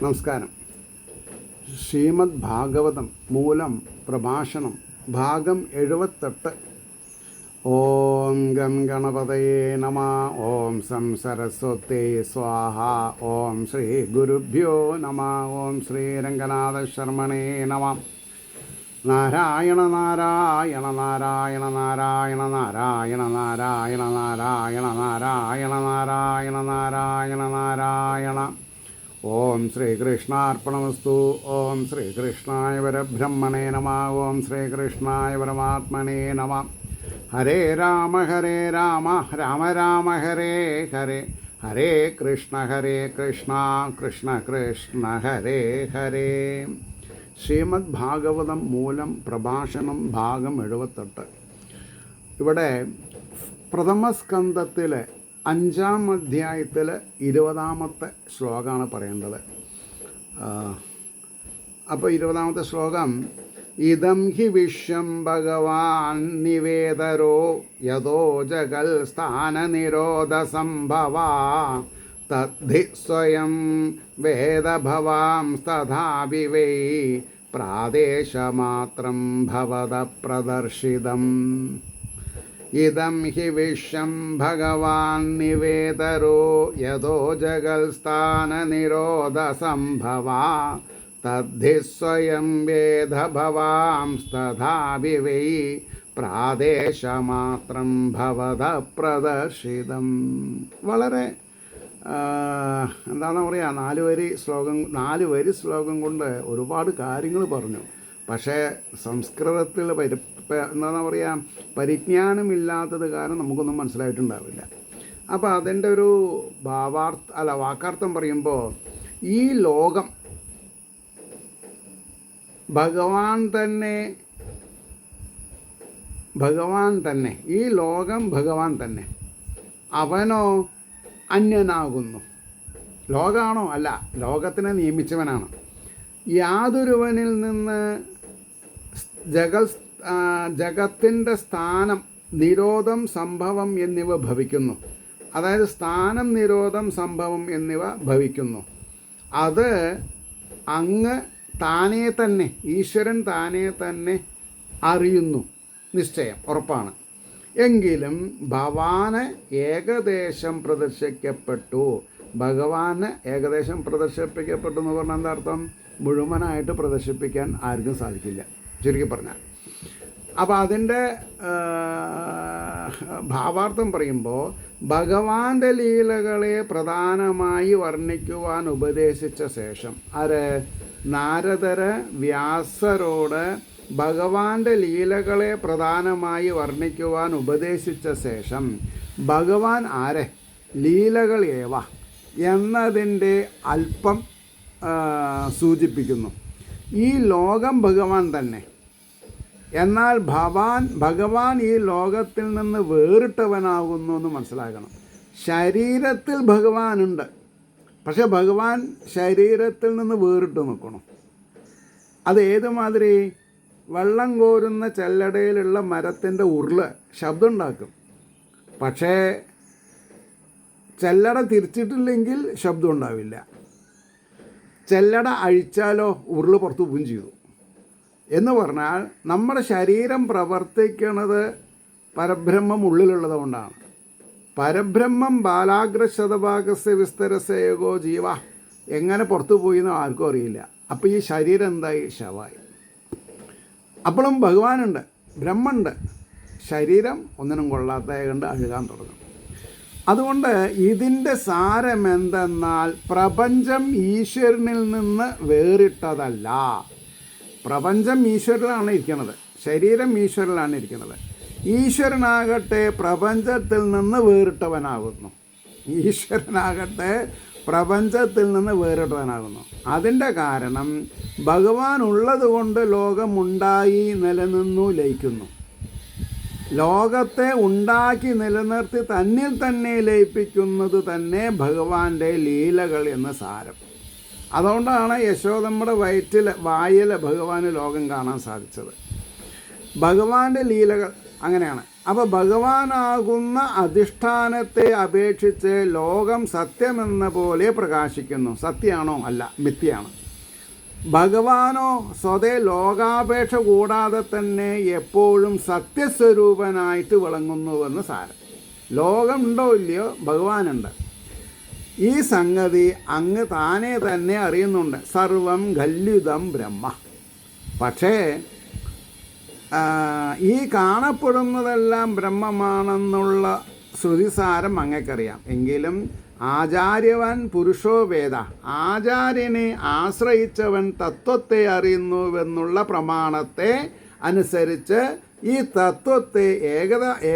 നമസ്കാരം. ശ്രീമദ് ഭാഗവതം മൂലം പ്രഭാഷണം ഭാഗം 78. ഓം ഗം ഗണപതയേ നമഃ. ഓം സം സരസ്വതേ സ്വാഹ. ഓം ശ്രീ ഗുരുഭ്യോ നമഃ. ഓം ശ്രീ രംഗനാഥ ശർമ്മണേ നമഃ. നാരായണ നാരായണ നാരായണ നാരായണ നാരായണ നാരായണ നാരായണ നാരായണ നാരായണ നാരായണ നാരായണ. ഓം ശ്രീകൃഷ്ണാർപ്പണമസ്തു. ഓം ശ്രീകൃഷ്ണായ പരബ്രഹ്മണേ നമഃ. ഓം ശ്രീകൃഷ്ണായ പരമാത്മനേ നമഃ. ഹരേ രാമ രാമ രാമ ഹരേ ഹരേ, ഹരേ കൃഷ്ണ കൃഷ്ണ കൃഷ്ണ ഹരേ ഹരേ. ശ്രീമദ് ഭാഗവതം മൂലം പ്രഭാഷണം ഭാഗം 78. ഇവിടെ പ്രഥമസ്കന്ധത്തിലെ 5-ാം അധ്യായത്തിൽ 20-ാമത്തെ ശ്ലോകമാണ് പറയേണ്ടത്. അപ്പോൾ 20-ാമത്തെ ശ്ലോകം: ഇദം ഹി വിശ്വം ഭഗവാൻ നിവേദരോ യതോ ജഗൽ സ്ഥാനനിരോധ സംഭവ തദ്ധി സ്വയം വേദഭവാം തഥാപി വൈ പ്രാദേശമാത്രം ഭവത പ്രദർശിതം. ഇദം ഹി വിശ്വം ഭഗവാൻ നിവേദരോ യതോ ജഗൽ സ്ഥാനനിരോധ സംഭവ തദ്ധി സ്വയം വേദഭവാം തഥാപി വൈ പ്രാദേശമാത്രം ഭവത പ്രദർശിതം. വളരെ എന്താണെന്ന് പറയുക, 4 വരി ശ്ലോകം കൊണ്ട് ഒരുപാട് കാര്യങ്ങൾ പറഞ്ഞു. പക്ഷേ സംസ്കൃതത്തിൽ എന്താണെന്ന് പറയുക, പരിജ്ഞാനമില്ലാത്തത് കാരണം നമുക്കൊന്നും മനസ്സിലായിട്ടുണ്ടാവില്ല. അപ്പോൾ അതിൻ്റെ ഒരു വാക്കാർത്ഥം പറയുമ്പോൾ, ഈ ലോകം ഭഗവാൻ തന്നെ ഈ ലോകം ഭഗവാൻ തന്നെ, അവനോ അന്യനാകുന്നു. ലോകമാണോ? അല്ല, ലോകത്തിനെ നിയമിച്ചവനാണ്. യാതൊരുവനിൽ നിന്ന് ജഗത്തിൻ്റെ സ്ഥാനം, നിരോധം, സംഭവം എന്നിവ ഭവിക്കുന്നു. അതായത് സ്ഥാനം, നിരോധം, സംഭവം എന്നിവ ഭവിക്കുന്നു. അത് അങ്ങ് താനേ തന്നെ, ഈശ്വരൻ താനേ തന്നെ അറിയുന്നു, നിശ്ചയം, ഉറപ്പാണ്. എങ്കിലും ഭവാന് ഏകദേശം പ്രദർശിക്കപ്പെട്ടു. ഭഗവാന് ഏകദേശം പ്രദർശിപ്പിക്കപ്പെട്ടു എന്ന് പറഞ്ഞാൽ എന്താ അർത്ഥം? മുഴുവനായിട്ട് പ്രദർശിപ്പിക്കാൻ ആർക്കും സാധിക്കില്ല, ചുരുക്കി പറഞ്ഞാൽ. അപ്പോൾ അതിൻ്റെ ഭാവാർത്ഥം പറയുമ്പോൾ, ഭഗവാന്റെ ലീലകളെ പ്രധാനമായി വർണ്ണിക്കുവാൻ ഉപദേശിച്ച ശേഷം, നാരദര് വ്യാസരോട് ഭഗവാന്റെ ലീലകളെ പ്രധാനമായി വർണ്ണിക്കുവാൻ ഉപദേശിച്ച ശേഷം, ഭഗവാൻ ആരെ, ലീലകൾ ഏവ എന്നതിൻ്റെ അല്പം സൂചിപ്പിക്കുന്നു. ഈ ലോകം ഭഗവാൻ തന്നെ. എന്നാൽ ഭഗവാൻ ഈ ലോകത്തിൽ നിന്ന് വേറിട്ടവനാകുന്നു എന്ന് മനസ്സിലാക്കണം. ശരീരത്തിൽ ഭഗവാനുണ്ട്, പക്ഷെ ഭഗവാൻ ശരീരത്തിൽ നിന്ന് വേറിട്ട് നിൽക്കണം. അത് ഏതുമാതിരി? വെള്ളം കോരുന്ന ചെല്ലടയിലുള്ള മരത്തിൻ്റെ ഉരുള് ശബ്ദം ഉണ്ടാക്കും, പക്ഷേ ചെല്ലട തിരിച്ചിട്ടില്ലെങ്കിൽ ശബ്ദം ഉണ്ടാവില്ല. ചെല്ലട അഴിച്ചാലോ ഉരുള് പുറത്തു പോവുകയും ചെയ്തു. എന്ന് പറഞ്ഞാൽ നമ്മുടെ ശരീരം പ്രവർത്തിക്കുന്നത് പരബ്രഹ്മം ഉള്ളിലുള്ളത് കൊണ്ടാണ്. പരബ്രഹ്മം ബാലാഗ്രശതഭാഗസ്യ വിസ്തരസേകോ ജീവ എങ്ങനെ പുറത്തു പോയി എന്ന് ആർക്കും അറിയില്ല. അപ്പോൾ ഈ ശരീരം എന്തായി? ശവമായി. അപ്പോഴും ഭഗവാനുണ്ട്, ബ്രഹ്മമുണ്ട്, ശരീരം ഒന്നിനും കൊള്ളാത്ത കണ്ട് അഴുകാൻ തുടങ്ങും. അതുകൊണ്ട് ഇതിൻ്റെ സാരം എന്തെന്നാൽ, പ്രപഞ്ചം ഈശ്വരനിൽ നിന്ന് വേറിട്ടതല്ല. പ്രപഞ്ചം ഈശ്വരനിലാണ് ഇരിക്കുന്നത്, ശരീരം ഈശ്വരനിലാണ് ഇരിക്കുന്നത്. ഈശ്വരനാകട്ടെ പ്രപഞ്ചത്തിൽ നിന്ന് വേറിട്ടവനാകുന്നു. അതിൻ്റെ കാരണം, ഭഗവാൻ ഉള്ളത് കൊണ്ട് ലോകമുണ്ടായി, നിലനിന്നു, ലയിക്കുന്നു. ലോകത്തെ ഉണ്ടാക്കി നിലനിർത്തി തന്നിൽ തന്നെ ലയിപ്പിക്കുന്നത് തന്നെ ഭഗവാന്റെ ലീലകൾ എന്ന സാരം. അതുകൊണ്ടാണ് യശോദമ്മയുടെ വായിൽ ഭഗവാന് ലോകം കാണാൻ സാധിച്ചത്. ഭഗവാന്റെ ലീലകൾ അങ്ങനെയാണ്. അപ്പോൾ ഭഗവാനാകുന്ന അധിഷ്ഠാനത്തെ അപേക്ഷിച്ച് ലോകം സത്യമെന്ന പോലെ പ്രകാശിക്കുന്നു. സത്യമാണോ? അല്ല, മിഥ്യയാണ്. ഭഗവാനോ സ്വതേ ലോകാപേക്ഷ കൂടാതെ തന്നെ എപ്പോഴും സത്യസ്വരൂപനായിട്ട് വിളങ്ങുന്നുവെന്ന് സാരം. ലോകമുണ്ടോ ഇല്ലയോ, ഭഗവാനുണ്ട്. ഈ സംഗതി അങ്ങ് താനേ തന്നെ അറിയുന്നുണ്ട്. സർവം ഖല്യുതം ബ്രഹ്മ. പക്ഷേ ഈ കാണപ്പെടുന്നതെല്ലാം ബ്രഹ്മമാണെന്നുള്ള ശ്രുതിസാരം അങ്ങക്കറിയാം. എങ്കിലും ആചാര്യവൻ പുരുഷോ വേദ, ആചാര്യനെ ആശ്രയിച്ചവൻ തത്വത്തെ അറിയുന്നുവെന്നുള്ള പ്രമാണത്തെ അനുസരിച്ച് ഈ തത്വത്തെ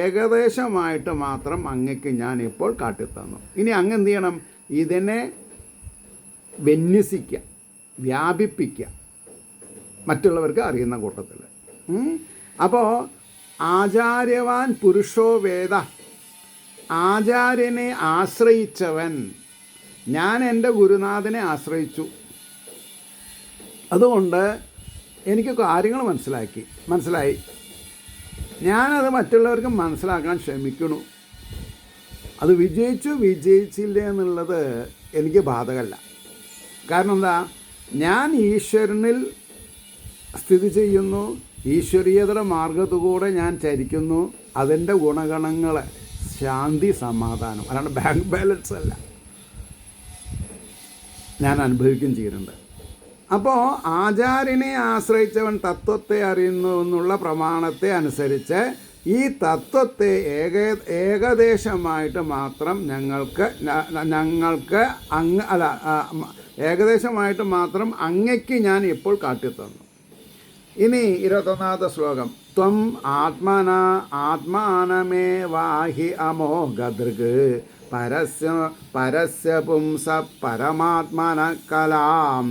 ഏകദേശമായിട്ട് മാത്രം അങ്ങക്ക് ഞാൻ ഇപ്പോൾ കാട്ടിത്തന്നു. ഇനി അങ്ങ് എന്ത് ചെയ്യണം? ഇതിനെ വിന്യസിക്കുക, വ്യാപിപ്പിക്കുക, മറ്റുള്ളവർക്ക് അറിയുന്ന കൂട്ടത്തിൽ. അപ്പോൾ ആചാര്യവാൻ പുരുഷോ വേദ, ആചാര്യനെ ആശ്രയിച്ചവൻ. ഞാൻ എൻ്റെ ഗുരുനാഥനെ ആശ്രയിച്ചു, അതുകൊണ്ട് എനിക്ക് കാര്യങ്ങൾ മനസ്സിലായി. ഞാനത് മറ്റുള്ളവർക്ക് മനസ്സിലാക്കാൻ ശ്രമിക്കണു. അത് വിജയിച്ചില്ല എന്നുള്ളത് എനിക്ക് ബാധകമല്ല. കാരണം എന്താ? ഞാൻ ഈശ്വരനിൽ സ്ഥിതി ചെയ്യുന്നു, ഈശ്വരീയതയുടെ മാർഗത്തുകൂടെ ഞാൻ ചരിക്കുന്നു. അതിൻ്റെ ഗുണഗണങ്ങൾ ശാന്തി, സമാധാനം, അല്ലാണ്ട് ബാങ്ക് ബാലൻസ് അല്ല, ഞാൻ അനുഭവിക്കുകയും ചെയ്യുന്നുണ്ട്. അപ്പോൾ ആചാര്യനെ ആശ്രയിച്ചവൻ തത്വത്തെ അറിയുന്നു എന്നുള്ള പ്രമാണത്തെ അനുസരിച്ച് ഈ തത്വത്തെ ഏകദേശമായിട്ട് മാത്രം ഏകദേശമായിട്ട് മാത്രം അങ്ങയ്ക്ക് ഞാൻ ഇപ്പോൾ കാട്ടിത്തന്നു. ഇനി 21ാമത്തെ ശ്ലോകം. ത്വം ആത്മാനമേവാഹി അമോഘദൃക് പരസ്യ പുംസ പരമാത്മന കലാം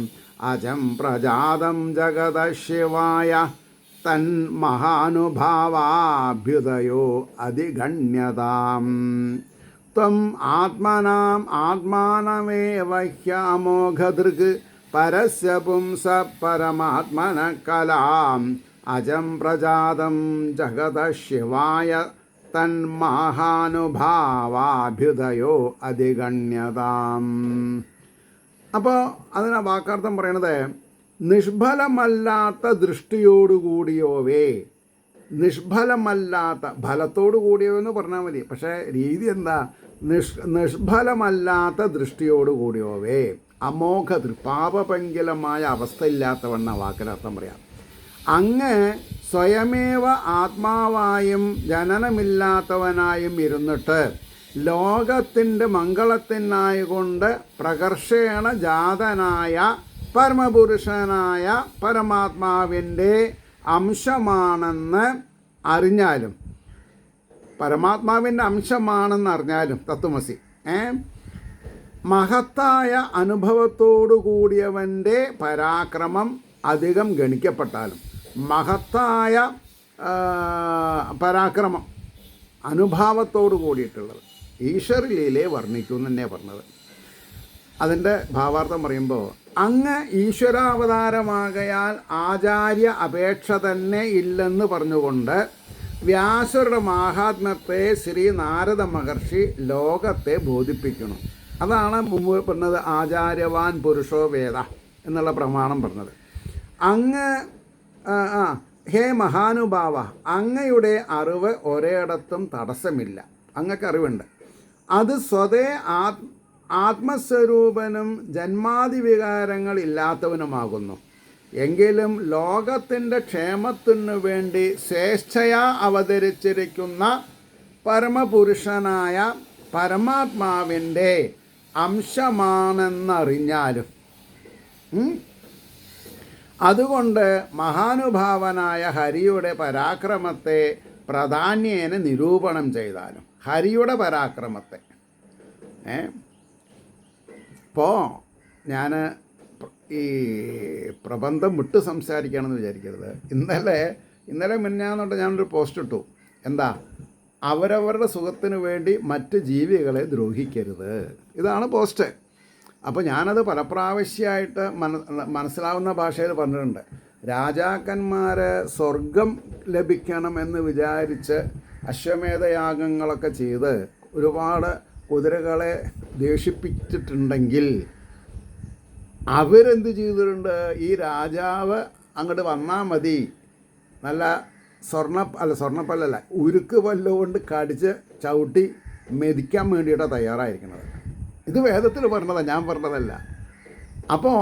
അജം പ്രജാതം ജഗത ശിവായ തന്മഹാനുഭാവാഭ്യുദയോ അതിഗണ്യതാം. ത്വം ആത്മാനമേവ ഹ്യമോഘദൃക് പരസ്യ പുംസ പരമാത്മന കലാം അജം പ്രജാതം ജഗത ശിവായ തന്മഹാനുഭാവാഭ്യുദയോ അതിഗണ്യതാം. അപ്പോൾ അതിന് വാക്കാർത്ഥം പറയണത് നിഷ്ഫലമല്ലാത്ത ദൃഷ്ടിയോടുകൂടിയോവേ. നിഷ്ഫലമല്ലാത്ത, ഫലത്തോടു കൂടിയോ എന്ന് പറഞ്ഞാൽ മതി, പക്ഷേ രീതി എന്താ? നിഷ്ഫലമല്ലാത്ത ദൃഷ്ടിയോടുകൂടിയോവേ. അമോഘ പാപപങ്കിലമായ അവസ്ഥയില്ലാത്തവണ്ണ വാക്കിനർത്ഥം പറയാം. അങ്ങ് സ്വയമേവ ആത്മാവായും ജനനമില്ലാത്തവനായും ഇരുന്നിട്ട് ലോകത്തിൻ്റെ മംഗളത്തിനായിക്കൊണ്ട് പ്രകർഷേണ ജാതനായ പരമപുരുഷനായ പരമാത്മാവിൻ്റെ അംശമാണെന്ന് അറിഞ്ഞാലും, പരമാത്മാവിൻ്റെ അംശമാണെന്ന് അറിഞ്ഞാലും, തത്വമസി മഹത്തായ അനുഭവത്തോടു കൂടിയവൻ്റെ പരാക്രമം അധികം ഗണിക്കപ്പെട്ടാലും, മഹത്തായ പരാക്രമം അനുഭാവത്തോടു കൂടിയിട്ടുള്ളത് ഈശ്വരലീലയെ വർണ്ണിക്കും തന്നെ പറഞ്ഞത്. അതിൻ്റെ ഭാവാർത്ഥം പറയുമ്പോൾ അങ്ങ് ഈശ്വരാവതാരമാകയാൽ ആചാര്യ അപേക്ഷ തന്നെ ഇല്ലെന്ന് പറഞ്ഞുകൊണ്ട് വ്യാസരുടെ മാഹാത്മ്യത്തെ ശ്രീ നാരദ മഹർഷി ലോകത്തെ ബോധിപ്പിക്കണം. അതാണ് മുമ്പ് പറഞ്ഞത് ആചാര്യവാൻ പുരുഷോ വേദ എന്നുള്ള പ്രമാണം പറഞ്ഞത്. അങ്ങ് ഹേ മഹാനുഭാവ, അങ്ങയുടെ അറിവ് ഒരേയിടത്തും തടസ്സമില്ല. അങ്ങക്ക് അറിവുണ്ട്. അത് സ്വതേ ആത്മസ്വരൂപനും ജന്മാദിവികാരങ്ങൾ ഇല്ലാത്തവനുമാകുന്നു. എങ്കിലും ലോകത്തിൻ്റെ ക്ഷേമത്തിനു വേണ്ടി സ്വേച്ഛയാ അവതരിച്ചിരിക്കുന്ന പരമപുരുഷനായ പരമാത്മാവിൻ്റെ അംശമാണെന്നറിഞ്ഞാലും അതുകൊണ്ട് മഹാനുഭാവനായ ഹരിയുടെ പരാക്രമത്തെ പ്രാധാന്യേന നിരൂപണം ചെയ്താലും, ഹരിയുടെ പരാക്രമത്തെ ഇപ്പോൾ ഞാൻ ഈ പ്രബന്ധം വിട്ട് സംസാരിക്കുകയാണെന്ന് വിചാരിക്കരുത്. ഇന്നലെ മിന്നാന്നോട്ട് ഞാനൊരു പോസ്റ്റ് ഇട്ടു. എന്താ? അവരവരുടെ സുഖത്തിന് വേണ്ടി മറ്റ് ജീവികളെ ദ്രോഹിക്കരുത്. ഇതാണ് പോസ്റ്റ്. അപ്പോൾ ഞാനത് പല പ്രാവശ്യമായിട്ട് മനസ്സിലാവുന്ന ഭാഷയിൽ പറഞ്ഞിട്ടുണ്ട്. രാജാക്കന്മാർ സ്വർഗം ലഭിക്കണം എന്ന് വിചാരിച്ച് അശ്വമേധയാഗങ്ങളൊക്കെ ചെയ്ത് ഒരുപാട് കുതിരകളെ ദേഷിപ്പിച്ചിട്ടുണ്ടെങ്കിൽ അവരെന്ത് ചെയ്തിട്ടുണ്ട്? ഈ രാജാവ് അങ്ങോട്ട് വന്നാൽ മതി, നല്ല സ്വർണ്ണപ്പല്ലല്ല ഉരുക്ക് പല്ലുകൊണ്ട് കടിച്ച് ചവിട്ടി മെതിക്കാൻ വേണ്ടിയിട്ടാണ് തയ്യാറായിരിക്കുന്നത്. ഇത് വേദത്തിൽ പറഞ്ഞതാണ്, ഞാൻ പറഞ്ഞതല്ല. അപ്പോൾ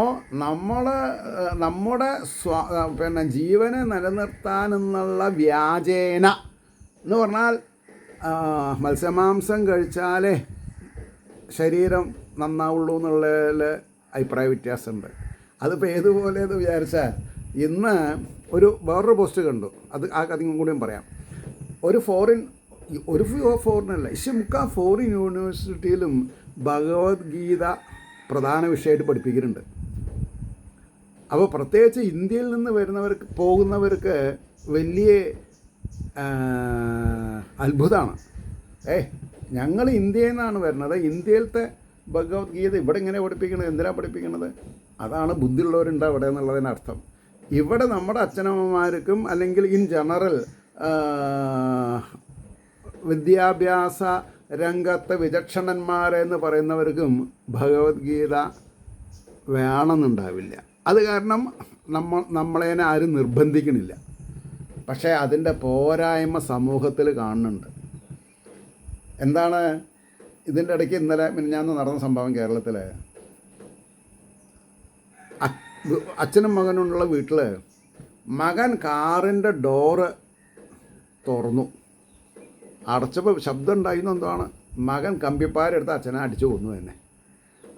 നമ്മുടെ ജീവനെ നിലനിർത്താനെന്നുള്ള വ്യാജേന എന്ന് പറഞ്ഞാൽ മത്സ്യമാംസം കഴിച്ചാലേ ശരീരം നന്നാവുള്ളൂ എന്നുള്ളതിൽ അഭിപ്രായ വ്യത്യാസമുണ്ട്. അതിപ്പോൾ ഏതുപോലെ എന്ന് വിചാരിച്ചാൽ ഇന്ന് വേറൊരു പോസ്റ്റ് കണ്ടു, അത് ആ കഥയും കൂടിയും പറയാം. ഒരു ഫോറിനല്ല, മിക്ക ഫോറിൻ യൂണിവേഴ്സിറ്റിയിലും ഭഗവത്ഗീത പ്രധാന വിഷയമായിട്ട് പഠിപ്പിക്കുന്നുണ്ട്. അപ്പോൾ പ്രത്യേകിച്ച് ഇന്ത്യയിൽ നിന്ന് പോകുന്നവർക്ക് വലിയ അത്ഭുതമാണ്. ഞങ്ങൾ ഇന്ത്യയിൽ നിന്നാണ് വരുന്നത്, ഇന്ത്യയിലത്തെ ഭഗവത്ഗീത ഇവിടെ ഇങ്ങനെ പഠിപ്പിക്കണത്, എന്തിനാണ് പഠിപ്പിക്കണത്? അതാണ് ബുദ്ധിയുള്ളവരുണ്ട് അവിടെ എന്നുള്ളതിനർത്ഥം. ഇവിടെ നമ്മുടെ അച്ഛനമ്മമാർക്കും അല്ലെങ്കിൽ ഇൻ ജനറൽ വിദ്യാഭ്യാസ രംഗത്തെ വിചക്ഷണന്മാരെന്ന് പറയുന്നവർക്കും ഭഗവത്ഗീത വേണമെന്നുണ്ടാവില്ല. അത് കാരണം നമ്മളതിനെ ആരും നിർബന്ധിക്കണില്ല. പക്ഷേ അതിൻ്റെ പോരായ്മ സമൂഹത്തിൽ കാണുന്നുണ്ട്. എന്താണ്? ഇതിൻ്റെ ഇടയ്ക്ക് ഇന്നലെ മിനിഞ്ഞാന്ന് നടന്ന സംഭവം കേരളത്തിൽ. അച്ഛനും മകനുള്ള വീട്ടിൽ മകൻ കാറിൻ്റെ ഡോറ് തുറന്നു, അടച്ചപ്പോൾ ശബ്ദം ഉണ്ടായിരുന്നു. എന്താണ്? മകൻ കമ്പിപ്പാരെടുത്ത് അച്ഛനെ അടിച്ചു കൊന്നു തന്നെ.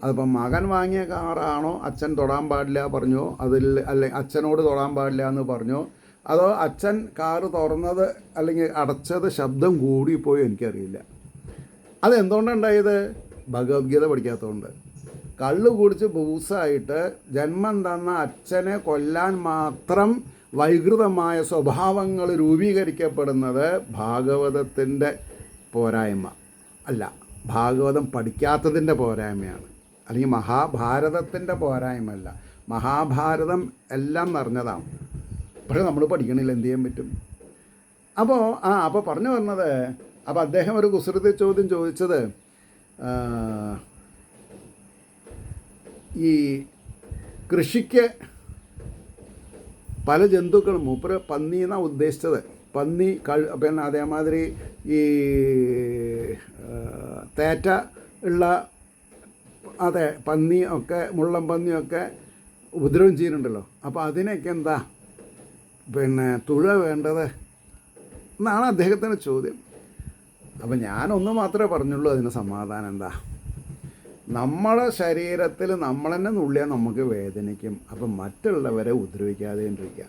അതിപ്പം മകൻ വാങ്ങിയ കാറാണോ, അച്ഛൻ തൊടാൻ പാടില്ല പറഞ്ഞോ, അച്ഛനോട് തൊടാൻ പാടില്ല എന്ന് പറഞ്ഞോ, അതോ അച്ഛൻ കാറ് തുറന്നത് അല്ലെങ്കിൽ അടച്ചത് ശബ്ദം കൂടിപ്പോയോ എനിക്കറിയില്ല. അതെന്തുകൊണ്ടുണ്ടായത്? ഭഗവത്ഗീത പഠിക്കാത്തതുകൊണ്ട്. കള്ളു കുടിച്ച് ബൂസായിട്ട് ജന്മം തന്ന അച്ഛനെ കൊല്ലാൻ മാത്രം വൈകൃതമായ സ്വഭാവങ്ങൾ രൂപീകരിക്കപ്പെടുന്നത് ഭാഗവതത്തിൻ്റെ പോരായ്മ അല്ല, ഭാഗവതം പഠിക്കാത്തതിൻ്റെ പോരായ്മയാണ്. അല്ലെങ്കിൽ മഹാഭാരതത്തിൻ്റെ പോരായ്മയല്ല. മഹാഭാരതം എല്ലാം നിറഞ്ഞതാണ്, പക്ഷെ നമ്മൾ പഠിക്കണില്ല, എന്ത് ചെയ്യാൻ പറ്റും? അപ്പോൾ പറഞ്ഞു വന്നത്, അപ്പോൾ അദ്ദേഹം ഒരു കുസൃതി ചോദ്യം ചോദിച്ചത്, ഈ കൃഷിക്ക് പല ജന്തുക്കളും, മൂപ്പര് പന്നി എന്നാണ് ഉദ്ദേശിച്ചത്, പന്നി പിന്നെ അതേമാതിരി ഈ തേറ്റ ഉള്ള പന്നി ഒക്കെ, മുള്ളം പന്നിയൊക്കെ ഉപദ്രവം ചെയ്യുന്നുണ്ടല്ലോ. അപ്പോൾ അതിനൊക്കെ എന്താ തുഴ വേണ്ടത് എന്നാണ് അദ്ദേഹത്തിൻ്റെ ചോദ്യം. അപ്പം ഞാനൊന്ന് മാത്രമേ പറഞ്ഞുള്ളൂ അതിന് സമാധാനം. എന്താ? നമ്മുടെ ശരീരത്തിൽ നമ്മൾ തന്നെ നുള്ളിയാൽ നമുക്ക് വേദനിക്കും. അപ്പം മറ്റുള്ളവരെ ഉപദ്രവിക്കാതെണ്ടിരിക്കുക.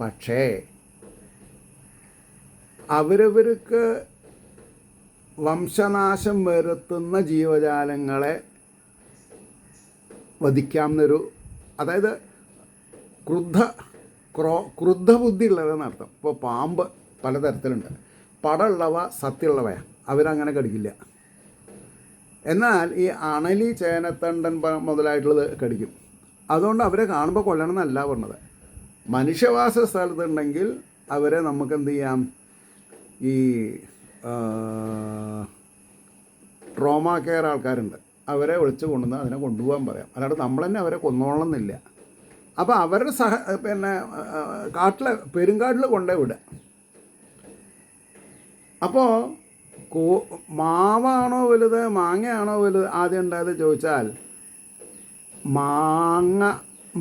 പക്ഷേ അവരവർക്ക് വംശനാശം വരുത്തുന്ന ജീവജാലങ്ങളെ വധിക്കാമെന്നൊരു, അതായത് ക്രുദ്ധബുദ്ധി ഉള്ളതെന്നർത്ഥം. ഇപ്പോൾ പാമ്പ് പലതരത്തിലുണ്ട്. പടമുള്ളവ സത്യമുള്ളവയാണ്, അവരങ്ങനെ കടിക്കില്ല. എന്നാൽ ഈ അണലി, ചേനത്തണ്ടൻ മുതലായിട്ടുള്ളത് കടിക്കും. അതുകൊണ്ട് അവരെ കാണുമ്പോൾ കൊല്ലണം എന്നല്ല പറഞ്ഞത്. മനുഷ്യവാസ സ്ഥലത്തുണ്ടെങ്കിൽ അവരെ നമുക്ക് എന്ത് ചെയ്യാം? ഈ ട്രോമ കെയർ ആൾക്കാരുണ്ട്, അവരെ വിളിച്ച് കൊണ്ടുവന്ന് അതിനെ കൊണ്ടുപോകാൻ പറയാം. അല്ലാണ്ട് നമ്മൾ തന്നെ അവരെ കൊന്നോളണം എന്നില്ല. അപ്പോൾ അവരുടെ പെരുങ്കാട്ടിൽ കൊണ്ടേ വിടുക. അപ്പോൾ മാവാണോ വലുത് മാങ്ങയാണോ വലുത് ആദ്യം ഉണ്ടായത് ചോദിച്ചാൽ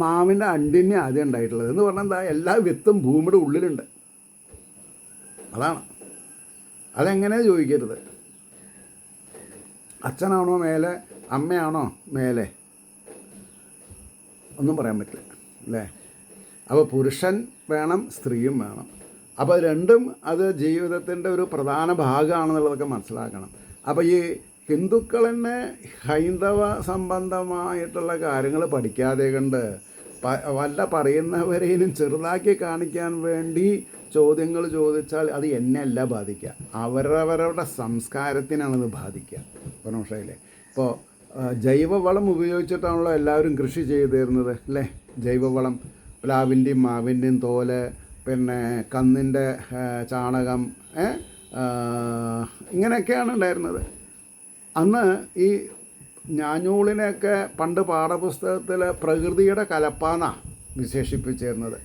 മാവിൻ്റെ അണ്ടിനെ ആദ്യം ഉണ്ടായിട്ടുള്ളത്. എന്ന് പറഞ്ഞാൽ എന്താ? എല്ലാ വിത്തും ഭൂമിയുടെ ഉള്ളിലുണ്ട്. അതാണ്. അതെങ്ങനെയാണ് ചോദിക്കരുത്. അച്ഛനാണോ മേലെ, അമ്മയാണോ മേലെ, ഒന്നും പറയാൻ പറ്റില്ല അല്ലേ? അപ്പോൾ പുരുഷൻ വേണം, സ്ത്രീയും വേണം. അപ്പോൾ രണ്ടും അത് ജീവിതത്തിൻ്റെ ഒരു പ്രധാന ഭാഗമാണെന്നുള്ളതൊക്കെ മനസ്സിലാക്കണം. അപ്പോൾ ഈ ഹിന്ദുക്കൾ തന്നെ ഹൈന്ദവ സംബന്ധമായിട്ടുള്ള കാര്യങ്ങൾ പഠിക്കാതെ കണ്ട് വല്ല പറയുന്നവരെയും ചെറുതാക്കി കാണിക്കാൻ വേണ്ടി ചോദ്യങ്ങൾ ചോദിച്ചാൽ അത് എന്നെയല്ല ബാധിക്കുക, അവരവരുടെ സംസ്കാരത്തിനാണത് ബാധിക്കുക. ഇപ്പോൾ മനസ്സിലായില്ലേ? ഇപ്പോൾ ജൈവവളം ഉപയോഗിച്ചിട്ടാണല്ലോ എല്ലാവരും കൃഷി ചെയ്തു തരുന്നത് അല്ലേ? ജൈവവളം, പ്ലാവിൻ്റെയും മാവിൻ്റെയും തോല്, പിന്നെ കന്നിൻ്റെ ചാണകം, ഇങ്ങനെയൊക്കെയാണ് ഉണ്ടായിരുന്നത്. അന്ന് ഈ ഞാഞ്ഞൂളിനെയൊക്കെ പണ്ട് പാഠപുസ്തകത്തിൽ പ്രകൃതിയുടെ കലപ്പാന്നാണ് വിശേഷിപ്പിച്ചിരുന്നത്.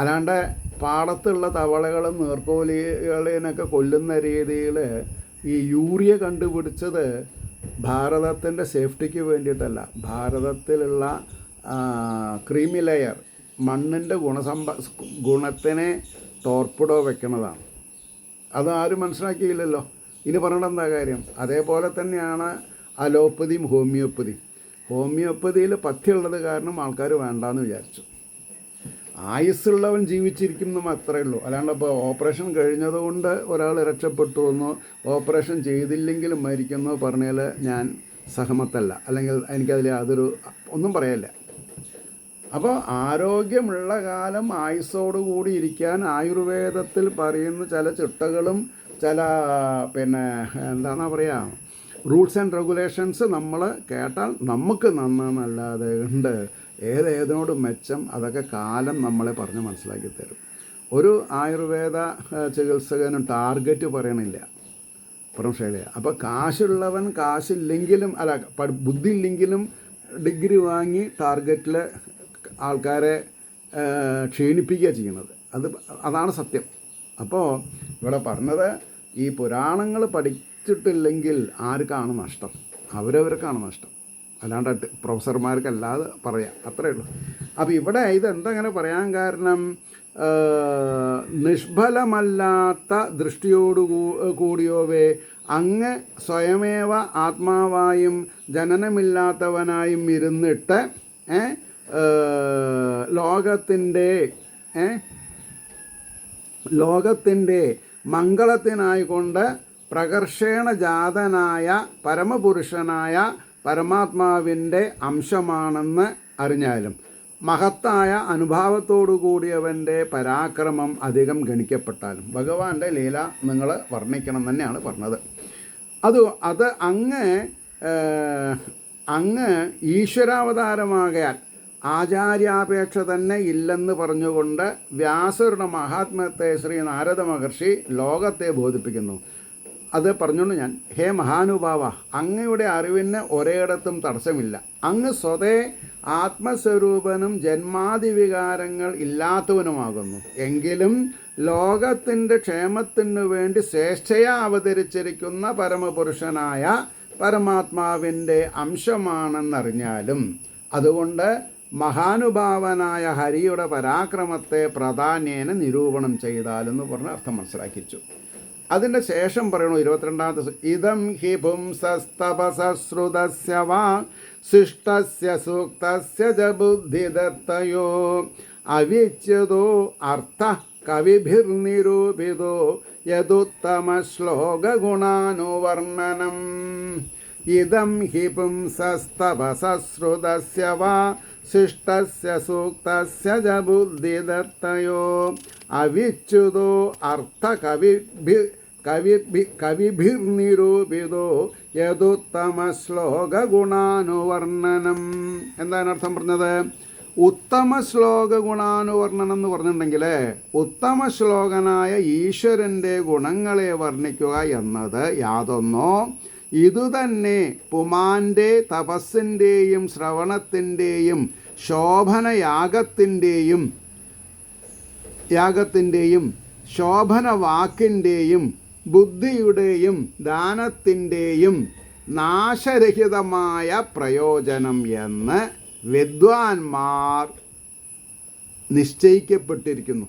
അല്ലാണ്ട് പാടത്തുള്ള തവളകളും നീർക്കോലികളെയൊക്കെ കൊല്ലുന്ന രീതിയിൽ ഈ യൂറിയ കണ്ടുപിടിച്ചത് ഭാരതത്തിൻ്റെ സേഫ്റ്റിക്ക് വേണ്ടിയിട്ടല്ല, ഭാരതത്തിലുള്ള ക്രീമി ലെയർ മണ്ണിൻ്റെ ഗുണത്തിനെ ടോർപ്പിഡോ വെക്കണതാണ്. അതാരും മനസ്സിലാക്കിയില്ലല്ലോ. ഇനി പറഞ്ഞിട്ട് എന്താ കാര്യം? അതേപോലെ തന്നെയാണ് അലോപ്പതിയും ഹോമിയോപ്പതിയിൽ പഥ്യമുള്ളത് കാരണം ആൾക്കാർ വേണ്ടാന്ന് വിചാരിച്ചു. ആയുസ്സുള്ളവൻ ജീവിച്ചിരിക്കുന്നു അത്രയേ ഉള്ളൂ. അല്ലാണ്ട് ഇപ്പോൾ ഓപ്പറേഷൻ കഴിഞ്ഞതുകൊണ്ട് ഒരാൾ രക്ഷപ്പെട്ടു എന്നോ ഓപ്പറേഷൻ ചെയ്തില്ലെങ്കിലും മരിക്കുന്നോ പറഞ്ഞാൽ ഞാൻ സഹമത്തല്ല, അല്ലെങ്കിൽ എനിക്കതിൽ യാതൊരു ഒന്നും പറയല്ല. അപ്പോൾ ആരോഗ്യമുള്ള കാലം ആയുസ്സോടുകൂടി ഇരിക്കാൻ ആയുർവേദത്തിൽ പറയുന്ന ചില ചിട്ടകളും ചില എന്താണെന്നാ പറയുക റൂൾസ് ആൻഡ് റെഗുലേഷൻസ് നമ്മൾ കേട്ടാൽ നമുക്ക് നന്നല്ലാതെ ഉണ്ട് ഏതേതിനോട് മെച്ചം അതൊക്കെ കാലം നമ്മളെ പറഞ്ഞ് മനസ്സിലാക്കി തരും. ഒരു ആയുർവേദ ചികിത്സകനും ടാർഗറ്റ് പറയണില്ല, ശൈലിയ. അപ്പോൾ കാശുള്ളവൻ കാശില്ലെങ്കിലും ബുദ്ധി ഇല്ലെങ്കിലും ഡിഗ്രി വാങ്ങി ടാർഗറ്റിൽ ആൾക്കാരെ ക്ഷീണിപ്പിക്കുക ചെയ്യുന്നത്. അതാണ് സത്യം. അപ്പോൾ ഇവിടെ പറഞ്ഞത് ഈ പുരാണങ്ങൾ പഠിച്ചിട്ടില്ലെങ്കിൽ ആർക്കാണ് നഷ്ടം? അവരവർക്കാണ് നഷ്ടം, അല്ലാണ്ട് പ്രൊഫസർമാർക്കല്ലാതെ പറയാം, അത്രയേ ഉള്ളൂ. അപ്പോൾ ഇവിടെ ഇതെന്തങ്ങനെ പറയാൻ കാരണം, നിഷ്ഫലമല്ലാത്ത ദൃഷ്ടിയോടു കൂടിയോവേ അങ്ങ് സ്വയമേവ ആത്മാവായും ജനനമില്ലാത്തവനായും ഇരുന്നിട്ട് ലോകത്തിൻ്റെ മംഗളത്തിനായിക്കൊണ്ട് പ്രകർഷേണ ജാതനായ പരമപുരുഷനായ പരമാത്മാവിൻ്റെ അംശമാണെന്ന് അറിഞ്ഞാലും മഹത്തായ അനുഭാവത്തോടു കൂടിയവൻ്റെ പരാക്രമം അധികം ഗണിക്കപ്പെട്ടാലും ഭഗവാന്റെ ലീല നിങ്ങൾ വർണ്ണിക്കണം തന്നെയാണ് പറഞ്ഞത്. അത് അങ്ങ് ഈശ്വരാവതാരമാകയാൽ ആചാര്യാപേക്ഷ തന്നെ ഇല്ലെന്ന് പറഞ്ഞുകൊണ്ട് വ്യാസരുടെ മഹാത്മ്യത്തെ ശ്രീ നാരദ മഹർഷി ലോകത്തെ ബോധിപ്പിക്കുന്നു. അത് പറഞ്ഞുകൊണ്ട് ഞാൻ, ഹേ മഹാനുഭാവ, അങ്ങയുടെ അറിവിന് ഒരേയിടത്തും തടസ്സമില്ല. അങ്ങ് സ്വതേ ആത്മസ്വരൂപനും ജന്മാദിവികാരങ്ങൾ ഇല്ലാത്തവനുമാകുന്നു. എങ്കിലും ലോകത്തിൻ്റെ ക്ഷേമത്തിനു വേണ്ടി ശ്രേഷ്ഠയാ അവതരിച്ചിരിക്കുന്ന പരമപുരുഷനായ പരമാത്മാവിൻ്റെ അംശമാണെന്നറിഞ്ഞാലും അതുകൊണ്ട് മഹാനുഭാവനായ ഹരിയുടെ പരാക്രമത്തെ പ്രാധാന്യേന നിരൂപണം ചെയ്താലെന്ന് പറഞ്ഞ് അർത്ഥം മനസ്സിലാക്കിച്ചു. അതിൻ്റെ ശേഷം പറയണു 22-ാമത്തെ, ഇതം ഹി പുംസസ്തപസശ്രുതസ്യ വാ ശിഷ്ടസ്യ സൂക്തസ്യ ച ബുദ്ധിദത്തയോ അവിച്യതോ അർത്ഥ കവിഭിർനിരൂപിതോ യദുത്തമ ശ്ലോകഗുണാനുവർണ്ണനം. ഇതം ഹി പുംസസ്തപസശ്രുതസ്യ വാ ശിഷ്ടസ്യ സൂക്തസ്യ ച ബുദ്ധിദത്തയോ അവിച്യുതോ അർത്ഥ കവിഭിർനിരൂപിതോ യദുത്തമ ശ്ലോകഗുണാനുവർണ്ണനം. എന്താണ് അർത്ഥം പറഞ്ഞത്? ഉത്തമ ശ്ലോക ഗുണാനുവർണ്ണനം എന്ന് പറഞ്ഞിട്ടുണ്ടെങ്കിൽ ഉത്തമ ശ്ലോകനായ ഈശ്വരൻ്റെ ഗുണങ്ങളെ വർണ്ണിക്കുക എന്നത് യാതൊന്നോ ഇതുതന്നെ പുമാൻ്റെ തപസ്സിൻ്റെയും ശ്രവണത്തിൻ്റെയും യാഗത്തിൻ്റെയും ശോഭന വാക്കിൻ്റെയും ബുദ്ധിയുടെയും ദാനത്തിൻ്റെയും നാശരഹിതമായ പ്രയോജനം എന്ന് വിദ്വാൻമാർ നിശ്ചയിക്കപ്പെട്ടിരിക്കുന്നു.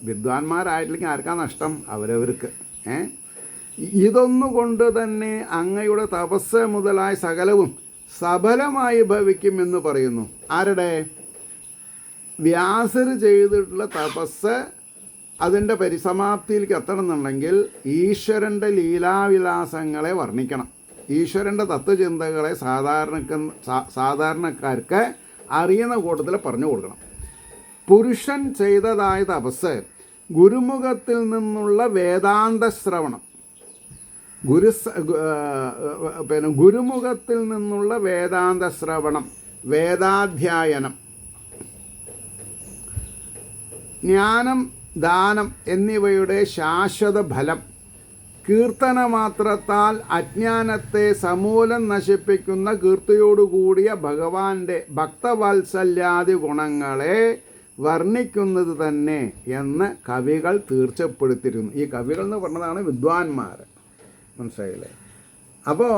വിദ്വാൻമാരായിട്ടില്ലെങ്കിൽ ആർക്കാ നഷ്ടം? അവരവർക്ക്. ഇതൊന്നുകൊണ്ട് തന്നെ അങ്ങയുടെ തപസ് മുതലായ സകലവും സഫലമായി ഭവിക്കുമെന്ന് പറയുന്നു. ആരുടെ? വ്യാസർ ചെയ്തിട്ടുള്ള തപസ് അതിൻ്റെ പരിസമാപ്തിയിലേക്ക് എത്തണമെന്നുണ്ടെങ്കിൽ ഈശ്വരൻ്റെ ലീലാവിലാസങ്ങളെ വർണ്ണിക്കണം. ഈശ്വരൻ്റെ തത്വചിന്തകളെ സാധാരണക്കാർക്ക് അറിയുന്ന കൂട്ടത്തിൽ പറഞ്ഞു കൊടുക്കണം. പുരുഷൻ ചെയ്തതായ തപസ് ഗുരുമുഖത്തിൽ നിന്നുള്ള വേദാന്ത ശ്രവണം, ഗുരുമുഖത്തിൽ നിന്നുള്ള വേദാന്ത ശ്രവണം, വേദാധ്യായനം, ജ്ഞാനം, ദാനം എന്നിവയുടെ ശാശ്വത ഫലം കീർത്തനമാത്രത്താൽ അജ്ഞാനത്തെ സമൂലം നശിപ്പിക്കുന്ന കീർത്തിയോടുകൂടിയ ഭഗവാന്റെ ഭക്തവാത്സല്യാദി ഗുണങ്ങളെ വർണ്ണിക്കുന്നത് തന്നെ എന്ന് കവികൾ തീർച്ചപ്പെടുത്തിയിരുന്നു. ഈ കവികൾ എന്ന് പറഞ്ഞതാണ് വിദ്വാൻമാർ. മനസ്സിലായില്ലേ? അപ്പോൾ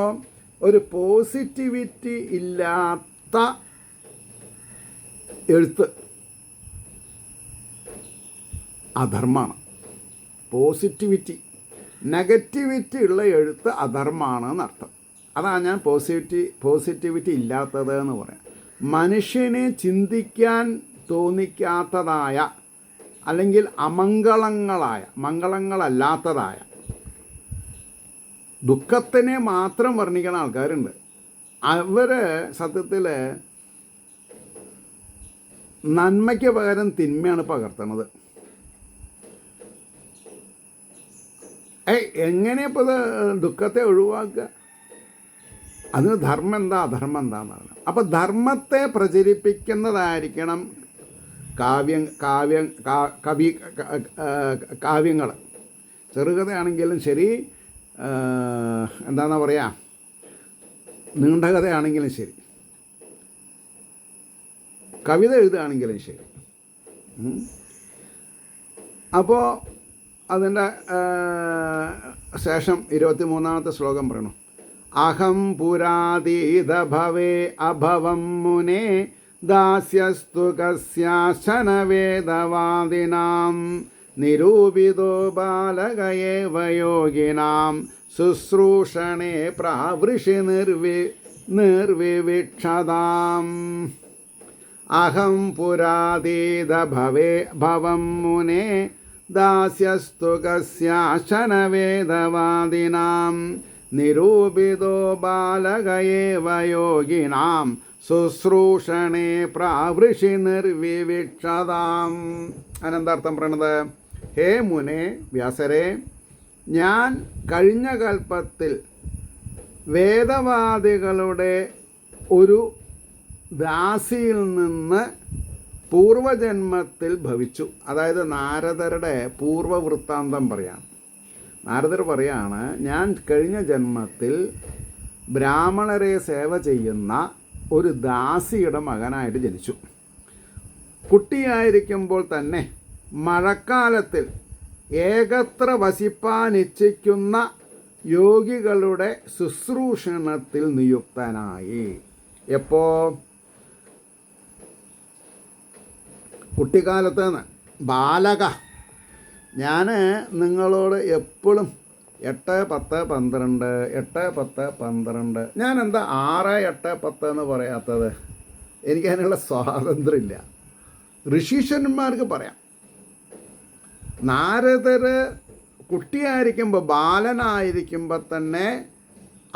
ഒരു പോസിറ്റിവിറ്റി ഇല്ലാത്ത എഴുത്ത് അധർമ്മമാണ്. നെഗറ്റിവിറ്റി ഉള്ള എഴുത്ത് അധർമ്മമാണ് എന്നർത്ഥം. അതാണ് ഞാൻ പോസിറ്റിവിറ്റി ഇല്ലാത്തത് എന്ന് പറയാം. മനുഷ്യനെ ചിന്തിക്കാൻ തോന്നിക്കാത്തതായ അല്ലെങ്കിൽ മംഗളങ്ങളല്ലാത്തതായ ദുഃഖത്തിനെ മാത്രം വർണ്ണിക്കുന്ന ആൾക്കാരുണ്ട്. അവർ സത്യത്തിൽ നന്മയ്ക്ക് പകരം തിന്മയാണ് പകർത്തുന്നത്. എങ്ങനെയപ്പോൾ ഇത് ദുഃഖത്തെ ഒഴിവാക്കുക? അതിന് ധർമ്മം എന്താ അധർമ്മം എന്താണെന്നാണ്. അപ്പോൾ ധർമ്മത്തെ പ്രചരിപ്പിക്കുന്നതായിരിക്കണം കാവ്യങ്ങൾ. ചെറുകഥയാണെങ്കിലും ശരി, എന്താണെന്നാ പറയുക, നീണ്ട കഥയാണെങ്കിലും ശരി, കവിത എഴുതുകയാണെങ്കിലും ശരി. അപ്പോൾ അതിൻ്റെ ശേഷം 23-ാമത്തെ ശ്ലോകം പറയണം. അഹം പുരാതീത ഭവേ അഭവം മുനേ ദാസ്യസ്തു കസ്യാശന വേദവാദിനാം നിരൂപിതോ ബാലകയേവ യോഗിനാം ശുശ്രൂഷണേ പ്രാവൃഷി നിർവിവിക്ഷതാം. അഹം പുരാതീത ഭവം മുനേ ദാസ്യസ്തു കസ്യാശന വേദവാദിനാം നിരൂപിതോ ബാലകയേവ യോഗിനാം ശുശ്രൂഷണേ പ്രാവൃഷി നിർവിവിക്ഷതാം. അനന്തർത്ഥം പറയണത്, ഹേ മുനെ, വ്യാസരെ, ഞാൻ കഴിഞ്ഞ കൽപ്പത്തിൽ വേദവാദികളുടെ ഒരു ദാസിയിൽ നിന്ന് പൂർവജന്മത്തിൽ ഭവിച്ചു. അതായത് നാരദരുടെ പൂർവവൃത്താന്തം പറയാണ്. നാരദർ പറയാണ്, ഞാൻ കഴിഞ്ഞ ജന്മത്തിൽ ബ്രാഹ്മണരെ സേവ ചെയ്യുന്ന ഒരു ദാസിയുടെ മകനായിട്ട് ജനിച്ചു. കുട്ടിയായിരിക്കുമ്പോൾ തന്നെ മഴക്കാലത്തിൽ ഏകത്ര വസിപ്പാനിച്ഛിക്കുന്ന യോഗികളുടെ ശുശ്രൂഷണത്തിൽ നിയുക്തനായി. എപ്പോൾ? കുട്ടിക്കാലത്ത് നിന്ന്. ബാലക, ഞാൻ നിങ്ങളോട് എപ്പോഴും 8, 10, 12, 8, 10, 12, ഞാൻ എന്താ 6, 8, 10 എന്ന് പറയാത്തത്? എനിക്കതിനുള്ള സ്വാതന്ത്ര്യമില്ല. ഋഷീശ്വരന്മാർക്ക് പറയാം. നാരദർ കുട്ടിയായിരിക്കുമ്പോൾ, ബാലനായിരിക്കുമ്പോൾ തന്നെ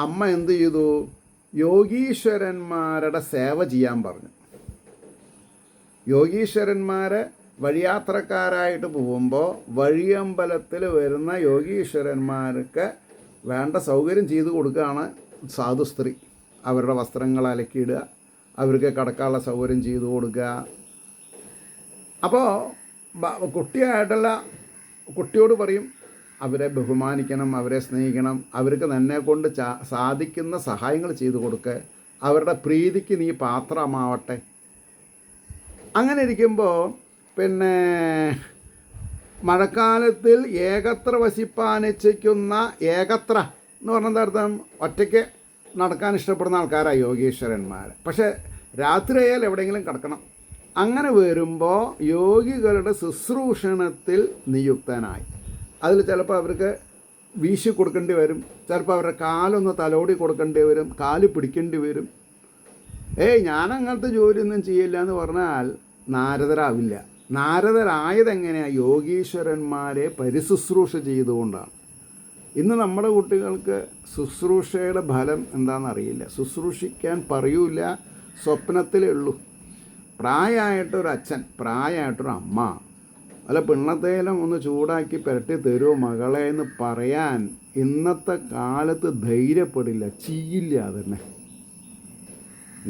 അമ്മ എന്ത് ചെയ്തു? യോഗീശ്വരന്മാരുടെ സേവ ചെയ്യാൻ പറഞ്ഞു. യോഗീശ്വരന്മാർ വഴിയാത്രക്കാരായിട്ട് പോകുമ്പോൾ വഴിയമ്പലത്തിൽ വരുന്ന യോഗീശ്വരന്മാർക്ക് വേണ്ട സൗകര്യം ചെയ്തു കൊടുക്കുകയാണ് സാധുസ്ത്രീ. അവരുടെ വസ്ത്രങ്ങൾ അലക്കിയിടുക, അവർക്ക് കിടക്കാനുള്ള സൗകര്യം ചെയ്തു കൊടുക്കുക. അപ്പോൾ കുട്ടിയോട് പറയും, അവരെ ബഹുമാനിക്കണം, അവരെ സ്നേഹിക്കണം, അവർക്ക് തന്നെ കൊണ്ട് സാധിക്കുന്ന സഹായങ്ങൾ ചെയ്തു കൊടുക്കുക, അവരുടെ പ്രീതിക്ക് നീ പാത്രമാവട്ടെ. അങ്ങനെ ഇരിക്കുമ്പോൾ പിന്നെ മഴക്കാലത്തിൽ ഏകത്ര വസിപ്പാനിച്ഛിക്കുന്ന, ഏകത്ര എന്ന് പറഞ്ഞ അർത്ഥം ഒറ്റയ്ക്ക് നടക്കാൻ ഇഷ്ടപ്പെടുന്ന ആൾക്കാരാണ് യോഗീശ്വരന്മാർ. പക്ഷേ രാത്രിയായാൽ എവിടെയെങ്കിലും കിടക്കണം. അങ്ങനെ വരുമ്പോൾ യോഗികളുടെ ശുശ്രൂഷണത്തിൽ നിയുക്തനായി. അതിൽ ചിലപ്പോൾ അവർക്ക് വീശി കൊടുക്കേണ്ടി വരും, ചിലപ്പോൾ അവരുടെ കാലൊന്ന് തലോടി കൊടുക്കേണ്ടി വരും, കാല് പിടിക്കേണ്ടി വരും. ഞാനങ്ങനത്തെ ജോലിയൊന്നും ചെയ്യില്ല എന്ന് പറഞ്ഞാൽ നാരദരാവില്ല. നാരദരായതെങ്ങനെയാണ്? യോഗീശ്വരന്മാരെ പരിശുശ്രൂഷ ചെയ്തുകൊണ്ടാണ്. ഇന്ന് നമ്മുടെ കുട്ടികൾക്ക് ശുശ്രൂഷയുടെ ഫലം എന്താണെന്നറിയില്ല. ശുശ്രൂഷിക്കാൻ പറയൂല, സ്വപ്നത്തിലേ ഉള്ളൂ. പ്രായമായിട്ടൊരച്ഛൻ, പ്രായമായിട്ടൊരമ്മ, അല്ല പിണ്ണത്തേലും ഒന്ന് ചൂടാക്കി പുരട്ടി തരുമോ മകളെ എന്ന് പറയാൻ ഇന്നത്തെ കാലത്ത് ധൈര്യപ്പെടില്ല, ചെയ്യില്ല. അതന്നെ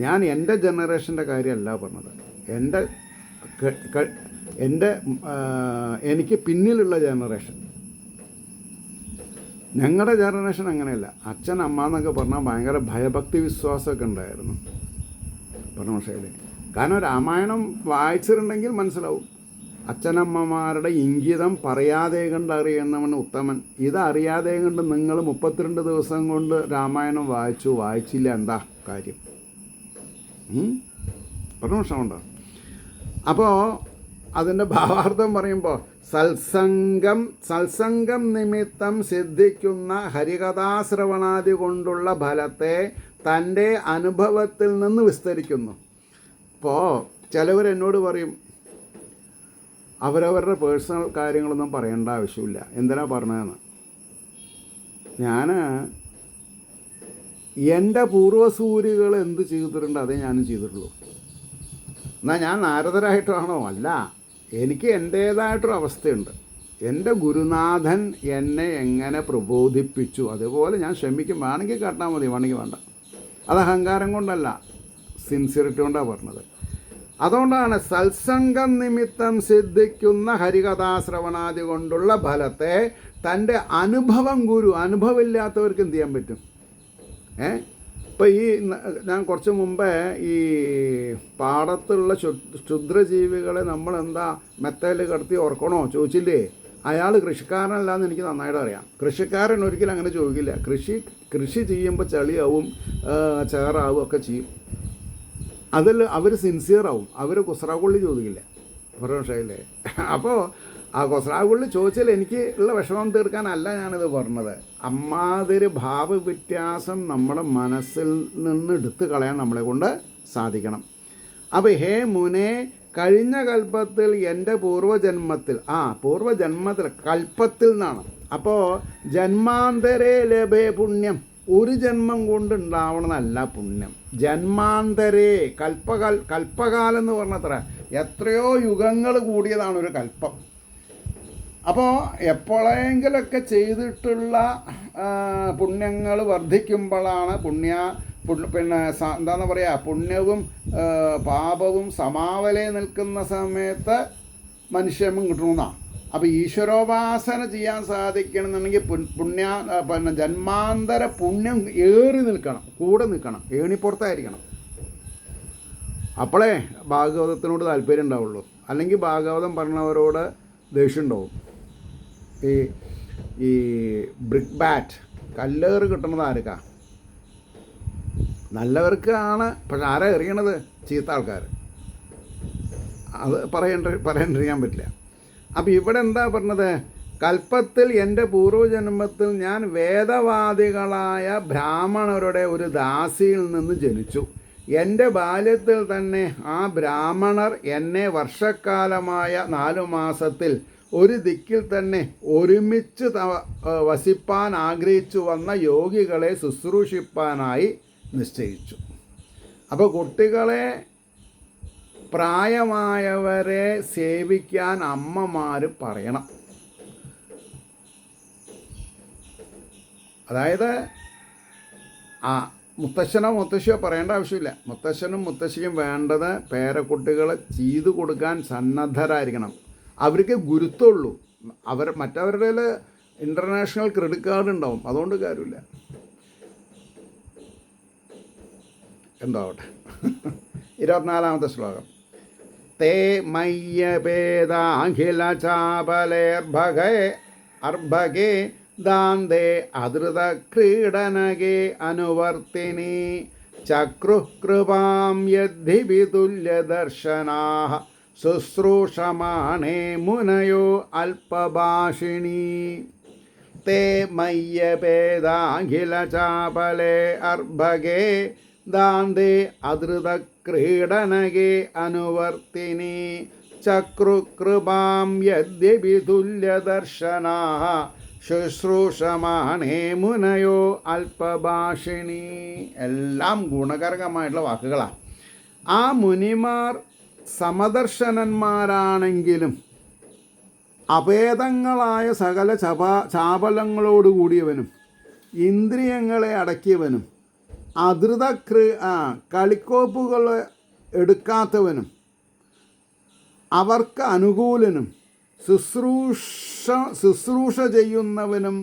ഞാൻ എൻ്റെ ജനറേഷൻ്റെ കാര്യമല്ല പറഞ്ഞത്. എൻ്റെ എനിക്ക് പിന്നിലുള്ള ജനറേഷൻ, ഞങ്ങളുടെ ജനറേഷൻ അങ്ങനെയല്ല. അച്ഛൻ അമ്മ എന്നൊക്കെ പറഞ്ഞാൽ ഭയങ്കര ഭയഭക്തി വിശ്വാസമൊക്കെ ഉണ്ടായിരുന്നു പരമശൈലി. കാരണം രാമായണം വായിച്ചിട്ടുണ്ടെങ്കിൽ മനസ്സിലാവും. അച്ഛനമ്മമാരുടെ ഇംഗിതം പറയാതെ കണ്ട് അറിയുന്നവൻ ഉത്തമൻ. ഇതറിയാതെ കണ്ട് നിങ്ങൾ 32 ദിവസം കൊണ്ട് രാമായണം വായിച്ചില്ല, എന്താ കാര്യം? പരമശമുണ്ടോ? അപ്പോൾ അതിൻ്റെ ഭാവാർത്ഥം പറയുമ്പോൾ സത്സംഗം നിമിത്തം സിദ്ധിക്കുന്ന ഹരികഥാശ്രവണാദി കൊണ്ടുള്ള ഫലത്തെ തൻ്റെ അനുഭവത്തിൽ നിന്ന് വിസ്തരിക്കുന്നു. ഇപ്പോൾ ചിലവരെന്നോട് പറയും അവരവരുടെ പേഴ്സണൽ കാര്യങ്ങളൊന്നും പറയേണ്ട ആവശ്യമില്ല, എന്തിനാ പറഞ്ഞതെന്ന്. ഞാൻ എൻ്റെ പൂർവ്വസൂരികൾ എന്ത് ചെയ്തിട്ടുണ്ട് അതേ ഞാനും ചെയ്തിട്ടുള്ളൂ. എന്നാൽ ഞാൻ നാരദരായിട്ടാണോ? അല്ല. എനിക്ക് എൻ്റേതായിട്ടൊരു അവസ്ഥയുണ്ട്. എൻ്റെ ഗുരുനാഥൻ എന്നെ എങ്ങനെ പ്രബോധിപ്പിച്ചു അതുപോലെ ഞാൻ ശ്രമിക്കും. വേണമെങ്കിൽ കേട്ടാൽ മതി, വേണമെങ്കിൽ വേണ്ട. അത് അഹങ്കാരം കൊണ്ടല്ല, സിൻസിയറിറ്റി കൊണ്ടാണ് പറഞ്ഞത്. അതുകൊണ്ടാണ് സത്സംഗം നിമിത്തം സിദ്ധിക്കുന്ന ഹരികഥാശ്രവണാദി കൊണ്ടുള്ള ഫലത്തെ തൻ്റെ അനുഭവമില്ലാത്തവർക്ക് എന്ത് ചെയ്യാൻ പറ്റും? ഇപ്പോൾ ഞാൻ കുറച്ച് മുമ്പേ ഈ പാടത്തുള്ള ക്ഷുദ്രജീവികളെ നമ്മളെന്താ മെത്തയിൽ കിടത്തി ഓർക്കണോ ചോദിച്ചില്ലേ? അയാൾ കൃഷിക്കാരനല്ലാന്ന് എനിക്ക് നന്നായിട്ട് അറിയാം. കൃഷിക്കാരൻ ഒരിക്കലും അങ്ങനെ ചോദിക്കില്ല. കൃഷി ചെയ്യുമ്പോൾ ചളിയാവും, ചേറാവും ഒക്കെ ചെയ്യും. അതിൽ അവർ സിൻസിയറാവും. അവർ കുസ്രാകൊള്ളി ചോദിക്കില്ല. പക്ഷേ അപ്പോൾ ആ കൊസ്രാകൊള്ളി ചോദിച്ചാൽ എനിക്ക് ഉള്ള വിഷമം തീർക്കാനല്ല ഞാനിത് പറഞ്ഞത്. അമ്മാതിരി ഭാവവ്യത്യാസം നമ്മുടെ മനസ്സിൽ നിന്ന് എടുത്തു കളയാൻ നമ്മളെ കൊണ്ട് സാധിക്കണം. അപ്പോൾ ഹേ മുനെ, കഴിഞ്ഞ കൽപ്പത്തിൽ എൻ്റെ പൂർവ്വജന്മത്തിൽ കൽപ്പത്തിൽ നിന്നാണ്. അപ്പോൾ ജന്മാന്തരേ ലഭേ പുണ്യം, ഒരു ജന്മം കൊണ്ട് ഉണ്ടാവണമെന്നല്ല പുണ്യം. ജന്മാന്തരേ കൽപ്പകാലം എന്ന് പറഞ്ഞത്ര എത്രയോ യുഗങ്ങൾ കൂടിയതാണ് ഒരു കൽപ്പം. അപ്പോൾ എപ്പോഴെങ്കിലൊക്കെ ചെയ്തിട്ടുള്ള പുണ്യങ്ങൾ വർദ്ധിക്കുമ്പോഴാണ് എന്താണെന്ന് പറയുക, പുണ്യവും പാപവും സമാവലേ നിൽക്കുന്ന സമയത്ത് മനുഷ്യനും കിട്ടണമെന്നാണ്. അപ്പോൾ ഈശ്വരോപാസന ചെയ്യാൻ സാധിക്കണമെന്നുണ്ടെങ്കിൽ ജന്മാന്തര പുണ്യം കൂടെ നിൽക്കണം, ഏണിപ്പുറത്തായിരിക്കണം. അപ്പോഴേ ഭാഗവതത്തിനോട് താല്പര്യം ഉണ്ടാവുള്ളൂ. അല്ലെങ്കിൽ ഭാഗവതം പറഞ്ഞവരോട് ദേഷ്യം ഉണ്ടാവും. ഈ ബ്രിക്ക് ബാറ്റ് കല്ലേറ് കിട്ടുന്നത് ആർക്കാ? നല്ലവർക്കാണ്. പക്ഷെ ആരാ എറിയണത്? ചീത്ത ആൾക്കാർ. അത് പറയാണ്ടിരിക്കാൻ പറ്റില്ല. അപ്പോൾ ഇവിടെ എന്താ പറഞ്ഞത്? കൽപ്പത്തിൽ എൻ്റെ പൂർവ്വജന്മത്തിൽ ഞാൻ വേദവാദികളായ ബ്രാഹ്മണരുടെ ഒരു ദാസിയിൽ നിന്ന് ജനിച്ചു. എൻ്റെ ബാല്യത്തിൽ തന്നെ ആ ബ്രാഹ്മണർ എന്നെ വർഷക്കാലമായ 4 മാസത്തിൽ ഒരു ദിക്കിൽ തന്നെ ഒരുമിച്ച് വസിപ്പാൻ ആഗ്രഹിച്ചു വന്ന യോഗികളെ ശുശ്രൂഷിപ്പാനായി നിശ്ചയിച്ചു. അപ്പോൾ കുട്ടികളെ, പ്രായമായവരെ സേവിക്കാൻ അമ്മമാർ പറയണം. അതായത് മുത്തശ്ശിയോ പറയേണ്ട ആവശ്യമില്ല. മുത്തശ്ശനും മുത്തശ്ശിയും വേണ്ടത് പേരക്കുട്ടികളെ ചെയ്തു കൊടുക്കാൻ സന്നദ്ധരായിരിക്കണം. അവർക്ക് ഗുരുത്വമുള്ളൂ. മറ്റവരുടെ ഇൻ്റർനാഷണൽ ക്രെഡിറ്റ് കാർഡ് ഉണ്ടാവും, അതുകൊണ്ട് കാര്യമില്ല. എന്താവട്ടെ. 24ാമത്തെ ശ്ലോകം. തേ മയ്യഭേദാഖില ചാപലേർഭഗേ ദാന്തേ അധൃത ക്രീഡനകേ അനുവർത്തിനി ചക്രുകൃപാം യദ്ധി വിതുല്യദർശനാഃ ശുശ്രൂഷമാണേ മുനയോ അല്പഭാഷിണീ. തേ മയ്യഭേദാഖില ചാപലേ അർഭഗേ ദാന്തേ അധൃത ക്രീഡനകേ അനുവർത്തിനി ചക്രുകൃപാം യദ്യപി തുല്യദർശനാഃ ശുശ്രൂഷമാണേ മുനയോ അല്പഭാഷിണി. എല്ലാം ഗുണകരമായിട്ടുള്ള വാക്കുകളാണ്. ആ മുനിമാർ സമദർശനന്മാരാണെങ്കിലും അഭേദങ്ങളായ സകല ചാപലങ്ങളോടുകൂടിയവനും ഇന്ദ്രിയങ്ങളെ അടക്കിയവനും കളിക്കോപ്പുകൾ എടുക്കാത്തവനും അവർക്ക് അനുകൂലനും ശുശ്രൂഷ ചെയ്യുന്നവനും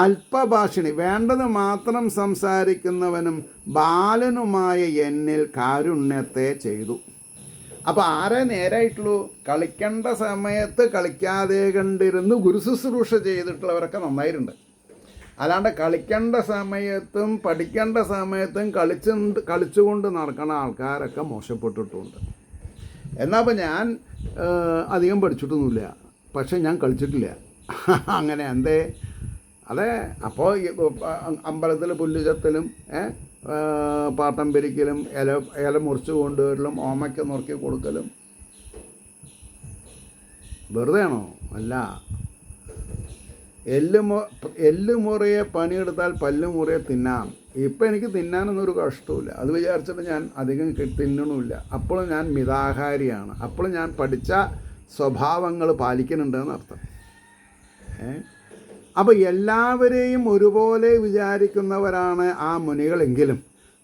അല്പഭാഷിണി വേണ്ടത് മാത്രം സംസാരിക്കുന്നവനും ബാലനുമായ എന്നിൽ കാരുണ്യത്തെ ചെയ്തു. അപ്പോൾ ആരെ നേരായിട്ടുള്ളൂ? കളിക്കേണ്ട സമയത്ത് കളിക്കാതെ കണ്ടിരുന്ന് ഗുരുശുശ്രൂഷ ചെയ്തിട്ടുള്ളവരൊക്കെ നന്നായിട്ടുണ്ട്. അല്ലാണ്ട് കളിക്കേണ്ട സമയത്തും പഠിക്കേണ്ട സമയത്തും കളിച്ചുകൊണ്ട് നടക്കുന്ന ആൾക്കാരൊക്കെ മോശപ്പെട്ടിട്ടുണ്ട്. എന്നാൽ അപ്പോൾ ഞാൻ അധികം പഠിച്ചിട്ടൊന്നുമില്ല, പക്ഷെ ഞാൻ കളിച്ചിട്ടില്ല. അങ്ങനെ എന്തേ? അതെ, അപ്പോൾ അമ്പലത്തിൽ പുല്ല് ചെത്തലും പാട്ടം പിരിക്കലും ഇല മുറിച്ച് കൊണ്ടുവരലും ഓമയ്ക്ക് നുറുക്കി കൊടുക്കലും വെറുതെയാണോ? അല്ല. എല്ലുമുറയെ പണിയെടുത്താൽ പല്ലുമുറയെ തിന്നാം. ഇപ്പം എനിക്ക് തിന്നാനൊന്നും കഷ്ടമില്ല. അത് വിചാരിച്ചിട്ട് ഞാൻ അധികം തിന്നണമില്ല. അപ്പോഴും ഞാൻ മിതാഹാരിയാണ്. അപ്പോഴും ഞാൻ പഠിച്ച സ്വഭാവങ്ങൾ പാലിക്കുന്നുണ്ടെന്ന് അർത്ഥം. അപ്പോൾ എല്ലാവരെയും ഒരുപോലെ വിചാരിക്കുന്നവരാണ് ആ മുനികളെങ്കിലും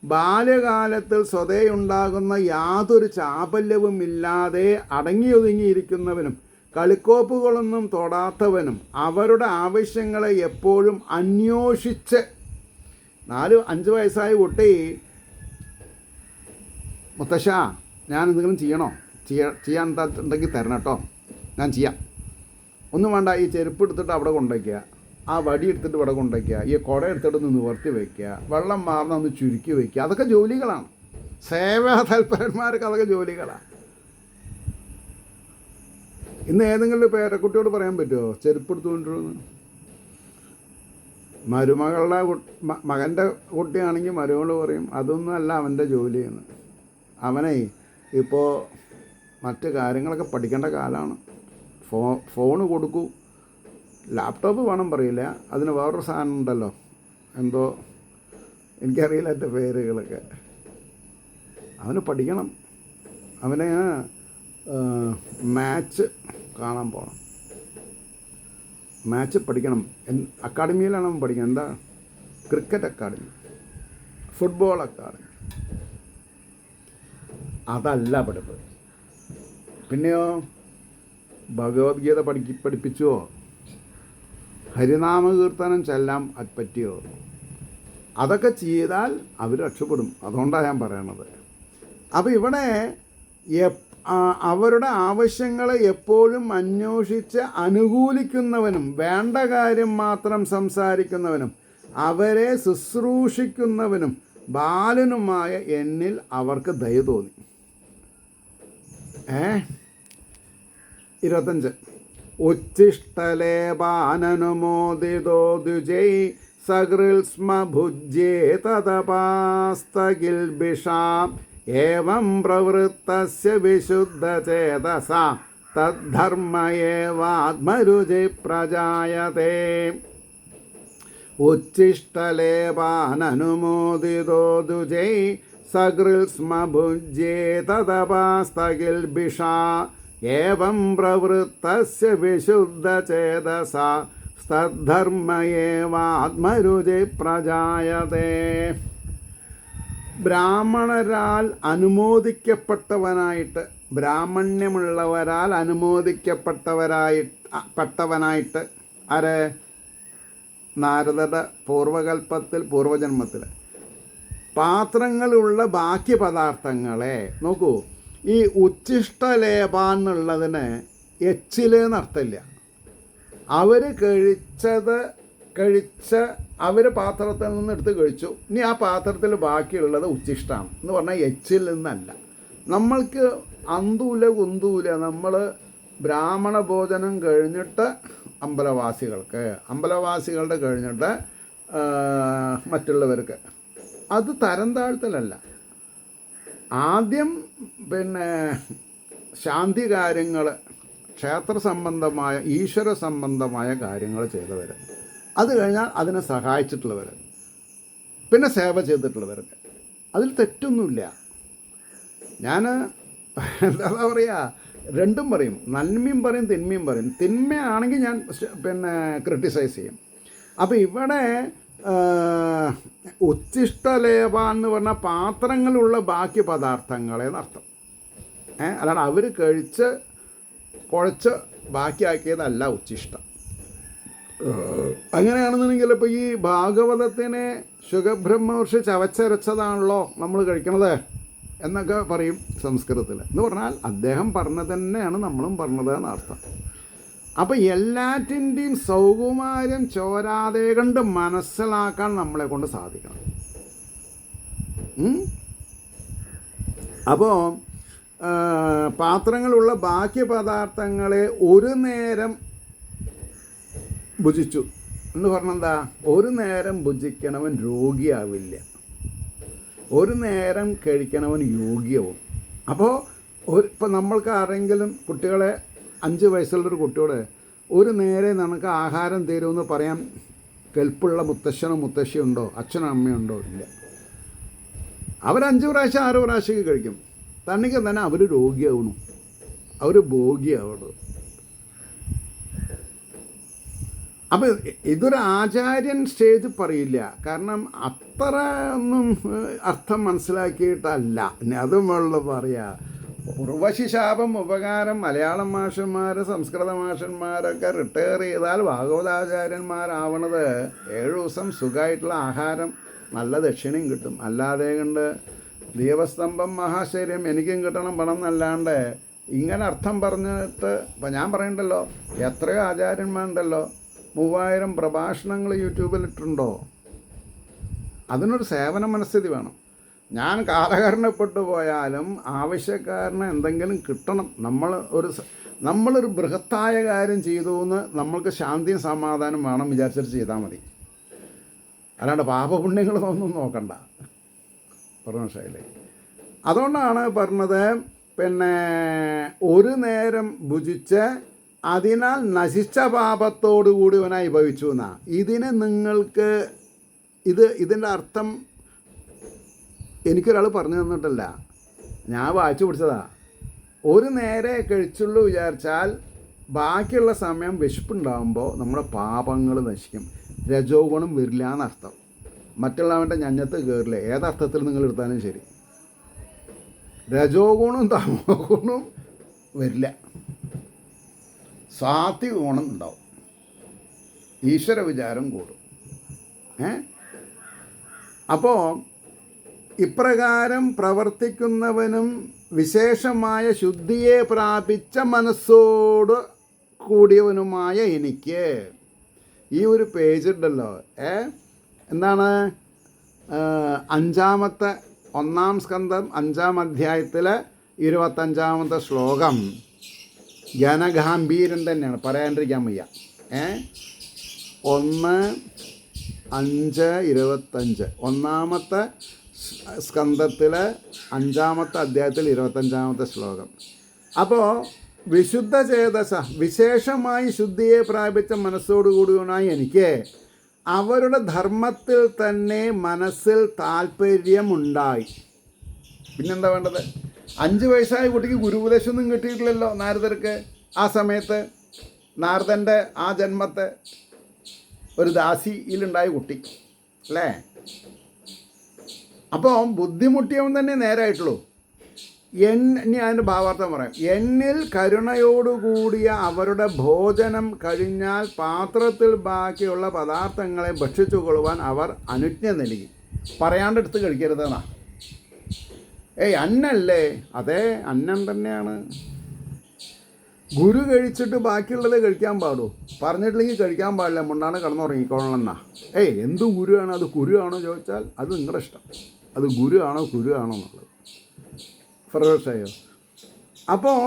ബാല്യകാലത്തിൽ സ്വതേയുണ്ടാകുന്ന യാതൊരു ചാപല്യവും ഇല്ലാതെ അടങ്ങിയൊതുങ്ങിയിരിക്കുന്നവനും കളിക്കോപ്പുകളൊന്നും തൊടാത്തവനും അവരുടെ ആവശ്യങ്ങളെ എപ്പോഴും അന്വേഷിച്ച് 4-5 വയസ്സായ കുട്ടി, മുത്തശ്ശ ഞാൻ എന്തെങ്കിലും ചെയ്യണോ? ചെയ്യാൻ ഉണ്ടെങ്കിൽ തരണം കേട്ടോ, ഞാൻ ചെയ്യാം. ഒന്നും വേണ്ട, ഈ ചെരുപ്പ് എടുത്തിട്ട് അവിടെ കൊണ്ടുവയ്ക്കുക, ആ വടി എടുത്തിട്ട് ഇവിടെ കൊണ്ടുവയ്ക്കുക, ഈ കുട എടുത്തിട്ട് ഒന്ന് നിവർത്തി വയ്ക്കുക, വെള്ളം മാറുന്ന ഒന്ന് ചുരുക്കി വയ്ക്കുക. അതൊക്കെ ജോലികളാണ്. സേവാ തൽപരന്മാർക്ക് അതൊക്കെ ജോലികളാണ്. ഇന്ന് ഏതെങ്കിലും പേരക്കുട്ടിയോട് പറയാൻ പറ്റുമോ ചെരുപ്പ് എടുത്തുകൊണ്ടിരുന്നു? മരുമകളുടെ മകൻ്റെ കുട്ടിയാണെങ്കിൽ മരുമകൾ പറയും അതൊന്നും അല്ല അവൻ്റെ ജോലിയെന്ന്. അവനെ ഇപ്പോൾ മറ്റ് കാര്യങ്ങളൊക്കെ പഠിക്കേണ്ട കാലമാണ്. ഫോണ് കൊടുക്കൂ, ലാപ്ടോപ്പ് വേണം പറയില്ല, അതിന് വേറൊരു സാധനം ഉണ്ടല്ലോ, എന്തോ എനിക്കറിയില്ല എൻ്റെ പേരുകളൊക്കെ. അവന് പഠിക്കണം. അവന് മാച്ച് കാണാൻ പോകണം, മാച്ച് പഠിക്കണം. അക്കാഡമിയിലാണ് അവൻ പഠിക്കണം. എന്താ? Cricket academy, football academy. അതല്ല പഠിപ്പ്. പിന്നെയോ ഭഗവത്ഗീത പഠിപ്പിച്ചുവോ? ഹരിനാമകീർത്തനം ചെല്ലാൻ പറ്റിയോ? അതൊക്കെ ചെയ്താൽ അവർ രക്ഷപ്പെടും. അതുകൊണ്ടാണ് ഞാൻ പറയണത്. അപ്പോൾ ഇവിടെ അവരുടെ ആവശ്യങ്ങളെ എപ്പോഴും അന്വേഷിച്ച് അനുകൂലിക്കുന്നവനും വേണ്ട കാര്യം മാത്രം സംസാരിക്കുന്നവനും അവരെ ശുശ്രൂഷിക്കുന്നവനും ബാലനുമായ എന്നിൽ അവർക്ക് ദയ തോന്നി. 25 ഉച്ഛിഷ്ടലേപാനനുമോദിതോ ദ്വിജൈ സകൃൽ സ്മ ഭുജ്യേ തതപാസ്തകിൽബിഷാം ഏവം പ്രവൃത്തസ്യ വിശുദ്ധചേതസാ തദ്ധർമ്മയേവാത്മരുചി പ്രജായതേ. ഉച്ഛിഷ്ടലേപാനനുമോദിതോ ദ്വിജൈ സകൃൽ സ്മ ഭുജ്യേ തതപാസ്തകിൽബിഷാ ഏവം പ്രവൃത്തസ്യ വിശുദ്ധചേതസാ തദ്ധർമ്മയേവാത്മരുചി പ്രജായതേ. ബ്രാഹ്മണരാൽ അനുമോദിക്കപ്പെട്ടവനായിട്ട്, ബ്രാഹ്മണ്യമുള്ളവരാൽ അനുമോദിക്കപ്പെട്ടവനായിട്ട് ആരെ? നാരദയുടെ പൂർവജന്മത്തിൽ പാത്രങ്ങളുള്ള ബാക്കി പദാർത്ഥങ്ങളെ നോക്കൂ. ഈ ഉച്ഛിഷ്ടലേപ എന്നുള്ളതിന് എച്ചിലെന്നർത്ഥമില്ല. അവർ അവർ പാത്രത്തിൽ നിന്ന് എടുത്ത് കഴിച്ചു. ഇനി ആ പാത്രത്തിൽ ബാക്കിയുള്ളത് ഉച്ഛിഷ്ടമാണ് എന്ന് പറഞ്ഞാൽ എച്ചിൽ നിന്നല്ല. നമ്മൾക്ക് അന്തൂല കുന്തൂല. നമ്മൾ ബ്രാഹ്മണ ഭോജനം കഴിഞ്ഞിട്ട് അമ്പലവാസികളുടെ കഴിഞ്ഞിട്ട് മറ്റുള്ളവർക്ക് അത് തരം താഴ്ത്തലല്ല. ആദ്യം ശാന്തി കാര്യങ്ങൾ, ക്ഷേത്ര സംബന്ധമായ ഈശ്വര സംബന്ധമായ കാര്യങ്ങൾ ചെയ്തവർ, അത് കഴിഞ്ഞാൽ അതിനെ സഹായിച്ചിട്ടുള്ളവർ, പിന്നെ സേവ ചെയ്തിട്ടുള്ളവർക്ക് അതിൽ തെറ്റൊന്നുമില്ല. ഞാൻ എന്താ പറയുക, രണ്ടും പറയും. നന്മയും പറയും, തിന്മയും പറയും. തിന്മയാണെങ്കിൽ ഞാൻ ക്രിട്ടിസൈസ് ചെയ്യും. അപ്പോൾ ഇവിടെ ഉച്ഛിഷ്ടലേപ എന്ന് പറഞ്ഞാൽ പാത്രങ്ങളുള്ള ബാക്കി പദാർത്ഥങ്ങളെന്നർത്ഥം. അല്ലാതെ അവർ കഴിച്ച് കുഴച്ച് ബാക്കിയാക്കിയതല്ല ഉച്ഛിഷ്ടം. അങ്ങനെയാണെന്നുണ്ടെങ്കിൽ ഇപ്പോൾ ഈ ഭാഗവതത്തിനെ ശുഖബ്രഹ്മർഷി ചവച്ചരച്ചതാണല്ലോ നമ്മൾ കഴിക്കണത് എന്നൊക്കെ പറയും സംസ്കൃതത്തിൽ. എന്ന് പറഞ്ഞാൽ അദ്ദേഹം പറഞ്ഞത് തന്നെയാണ് നമ്മളും പറഞ്ഞത് എന്നർത്ഥം. അപ്പം എല്ലാറ്റിൻ്റെയും സൗകുമാര്യം ചോരാതെ കണ്ട് മനസ്സിലാക്കാൻ നമ്മളെ കൊണ്ട് സാധിക്കണം. അപ്പോൾ പാത്രങ്ങളുള്ള ബാക്കി പദാർത്ഥങ്ങളെ ഒരു നേരം ഭുജിച്ചു എന്ന് പറഞ്ഞെന്താ, ഒരു നേരം ഭുജിക്കണവൻ രോഗിയാവില്ല, ഒരു നേരം കഴിക്കണവൻ യോഗ്യവും. അപ്പോൾ ഇപ്പം നമ്മൾക്ക് ആരെങ്കിലും കുട്ടികളെ 5 വയസ്സുള്ളൊരു കുട്ടിയോട് ഒരു നേരെ നമുക്ക് ആഹാരം തരുമെന്ന് പറയാൻ കെൽപ്പുള്ള മുത്തശ്ശനോ മുത്തശ്ശിയുണ്ടോ അച്ഛനോ അമ്മയുണ്ടോ? ഇല്ല. അവർ 5 പ്രാവശ്യം 6 പ്രാവശ്യം കഴിക്കും. തന്നെങ്കിൽ തന്നെ അവർ രോഗിയാവണം, അവർ ഭോഗിയാവണം. അപ്പം ഇതൊരു ആചാര്യൻ സ്റ്റേജ് പറയില്ല, കാരണം അത്ര ഒന്നും അർത്ഥം മനസ്സിലാക്കിയിട്ടല്ല. അതും വെള്ളം പറയാ. ഉർവശി ശാപം ഉപകാരം മലയാളം മാഷന്മാർ സംസ്കൃത മാഷന്മാരൊക്കെ റിട്ടയർ ചെയ്താൽ ഭാഗവതാചാര്യന്മാരാവണത് 7 ദിവസം സുഖമായിട്ടുള്ള ആഹാരം നല്ല ദക്ഷിണയും കിട്ടും. അല്ലാതെ കൊണ്ട് ദീപസ്തംഭം മഹാശൈര്യം എനിക്കും കിട്ടണം പണം എന്നല്ലാണ്ട് ഇങ്ങനെ അർത്ഥം പറഞ്ഞിട്ട് ഇപ്പം ഞാൻ പറയണ്ടല്ലോ, എത്രയോ ആചാര്യന്മാരുണ്ടല്ലോ, 3000 പ്രഭാഷണങ്ങൾ യൂട്യൂബിലിട്ടുണ്ടോ. അതിനൊരു സേവന മനസ്ഥിതി വേണം. ഞാൻ കാലഹരണപ്പെട്ടു പോയാലും ആവശ്യക്കാരന് എന്തെങ്കിലും കിട്ടണം. നമ്മളൊരു ബൃഹത്തായ കാര്യം ചെയ്തു എന്ന് നമ്മൾക്ക് ശാന്തിയും സമാധാനം വേണം വിചാരിച്ചിട്ട് ചെയ്താൽ മതി. അല്ലാണ്ട് പാപപുണ്യങ്ങളൊന്നും നോക്കണ്ട. പറഞ്ഞ ശൈലി. അതുകൊണ്ടാണ് പറഞ്ഞത്, പിന്നെ ഒരു നേരം ഭുജിച്ച് അതിനാൽ നശിച്ച പാപത്തോടു കൂടി ഇവനായി ഭവിച്ചു എന്നാ. ഇതിന് നിങ്ങൾക്ക് ഇതിൻ്റെ അർത്ഥം എനിക്കൊരാൾ പറഞ്ഞു തന്നിട്ടില്ല, ഞാൻ വായിച്ചു പിടിച്ചതാ. ഒരു നേരെ കഴിച്ചുള്ളൂ വിചാരിച്ചാൽ ബാക്കിയുള്ള സമയം വിശപ്പുണ്ടാകുമ്പോൾ നമ്മുടെ പാപങ്ങൾ നശിക്കും, രജോ ഗുണം വരില്ല എന്നർത്ഥം. മറ്റുള്ളവൻ്റെ ഞഞ്ഞത്ത് കയറില്ല. ഏതർത്ഥത്തിൽ നിങ്ങൾ എടുത്താലും ശരി, രജോ ഗുണവും തമോ ഗുണവും വരില്ല, സാത്വിക ഗുണം ഉണ്ടാവും, ഈശ്വര വിചാരം കൂടും. അപ്പോൾ ഇപ്രകാരം പ്രവർത്തിക്കുന്നവനും വിശേഷമായ ശുദ്ധിയെ പ്രാപിച്ച മനസ്സോട് കൂടിയവനുമായ എനിക്ക് ഈ ഒരു പേജ് ഉണ്ടല്ലോ, എന്താണ് 5-ാമത്തെ 1-ാം സ്കന്ധം 5-ാം അധ്യായത്തിൽ 25-ാമത്തെ ശ്ലോകം ഘനഗാംഭീര്യം തന്നെയാണ്, പറയാണ്ടിരിക്കാൻ വയ്യ. 1:5:25 1-ാമത്തെ സ്കന്ധത്തിൽ 5-ാമത്തെ അധ്യായത്തിൽ 25-ാമത്തെ ശ്ലോകം. അപ്പോൾ വിശുദ്ധ ചേതസ വിശേഷമായി ശുദ്ധിയെ പ്രാപിച്ച മനസ്സോടുകൂടിയവനായി എനിക്ക് അവരുടെ ധർമ്മത്തിൽ തന്നെ മനസ്സിൽ താല്പര്യമുണ്ടായി. പിന്നെന്താ വേണ്ടത്? 5 വയസ്സായ കുട്ടിക്ക് ഗുരുപദേശമൊന്നും കിട്ടിയിട്ടില്ലല്ലോ നാരദർക്ക്. ആ സമയത്ത് നാരദൻ്റെ ആ ജന്മത്തെ ഒരു ദാസിയിലുണ്ടായ കുട്ടി അല്ലേ. അപ്പോൾ ബുദ്ധിമുട്ടിയവൻ തന്നെ നേരായിട്ടുള്ളൂ. ഇനി അതിൻ്റെ ഭാവാർത്ഥം പറയാം. എന്നിൽ കരുണയോടുകൂടിയ അവരുടെ ഭോജനം കഴിഞ്ഞാൽ പാത്രത്തിൽ ബാക്കിയുള്ള പദാർത്ഥങ്ങളെ ഭക്ഷിച്ചു കൊള്ളുവാൻ അവർ അനുജ്ഞ നൽകി. പറയാണ്ടെടുത്ത് കഴിക്കരുതെന്നാ. അന്നല്ലേ? അതെ, അന്നം തന്നെയാണ്. ഗുരു കഴിച്ചിട്ട് ബാക്കിയുള്ളത് കഴിക്കാൻ പാടൂ? പറഞ്ഞിട്ടില്ലെങ്കിൽ കഴിക്കാൻ പാടില്ല, മുണ്ടാണ് കിടന്നുറങ്ങിക്കോളണമെന്നാ. എന്ത് ഗുരുവാണ്? അത് കുരുവാണോ ചോദിച്ചാൽ അത് നിങ്ങളുടെ ഇഷ്ടം. അത് ഗുരുവാണോ കുരുവാണോ എന്നുള്ളത് പ്രവേശയോ. അപ്പോൾ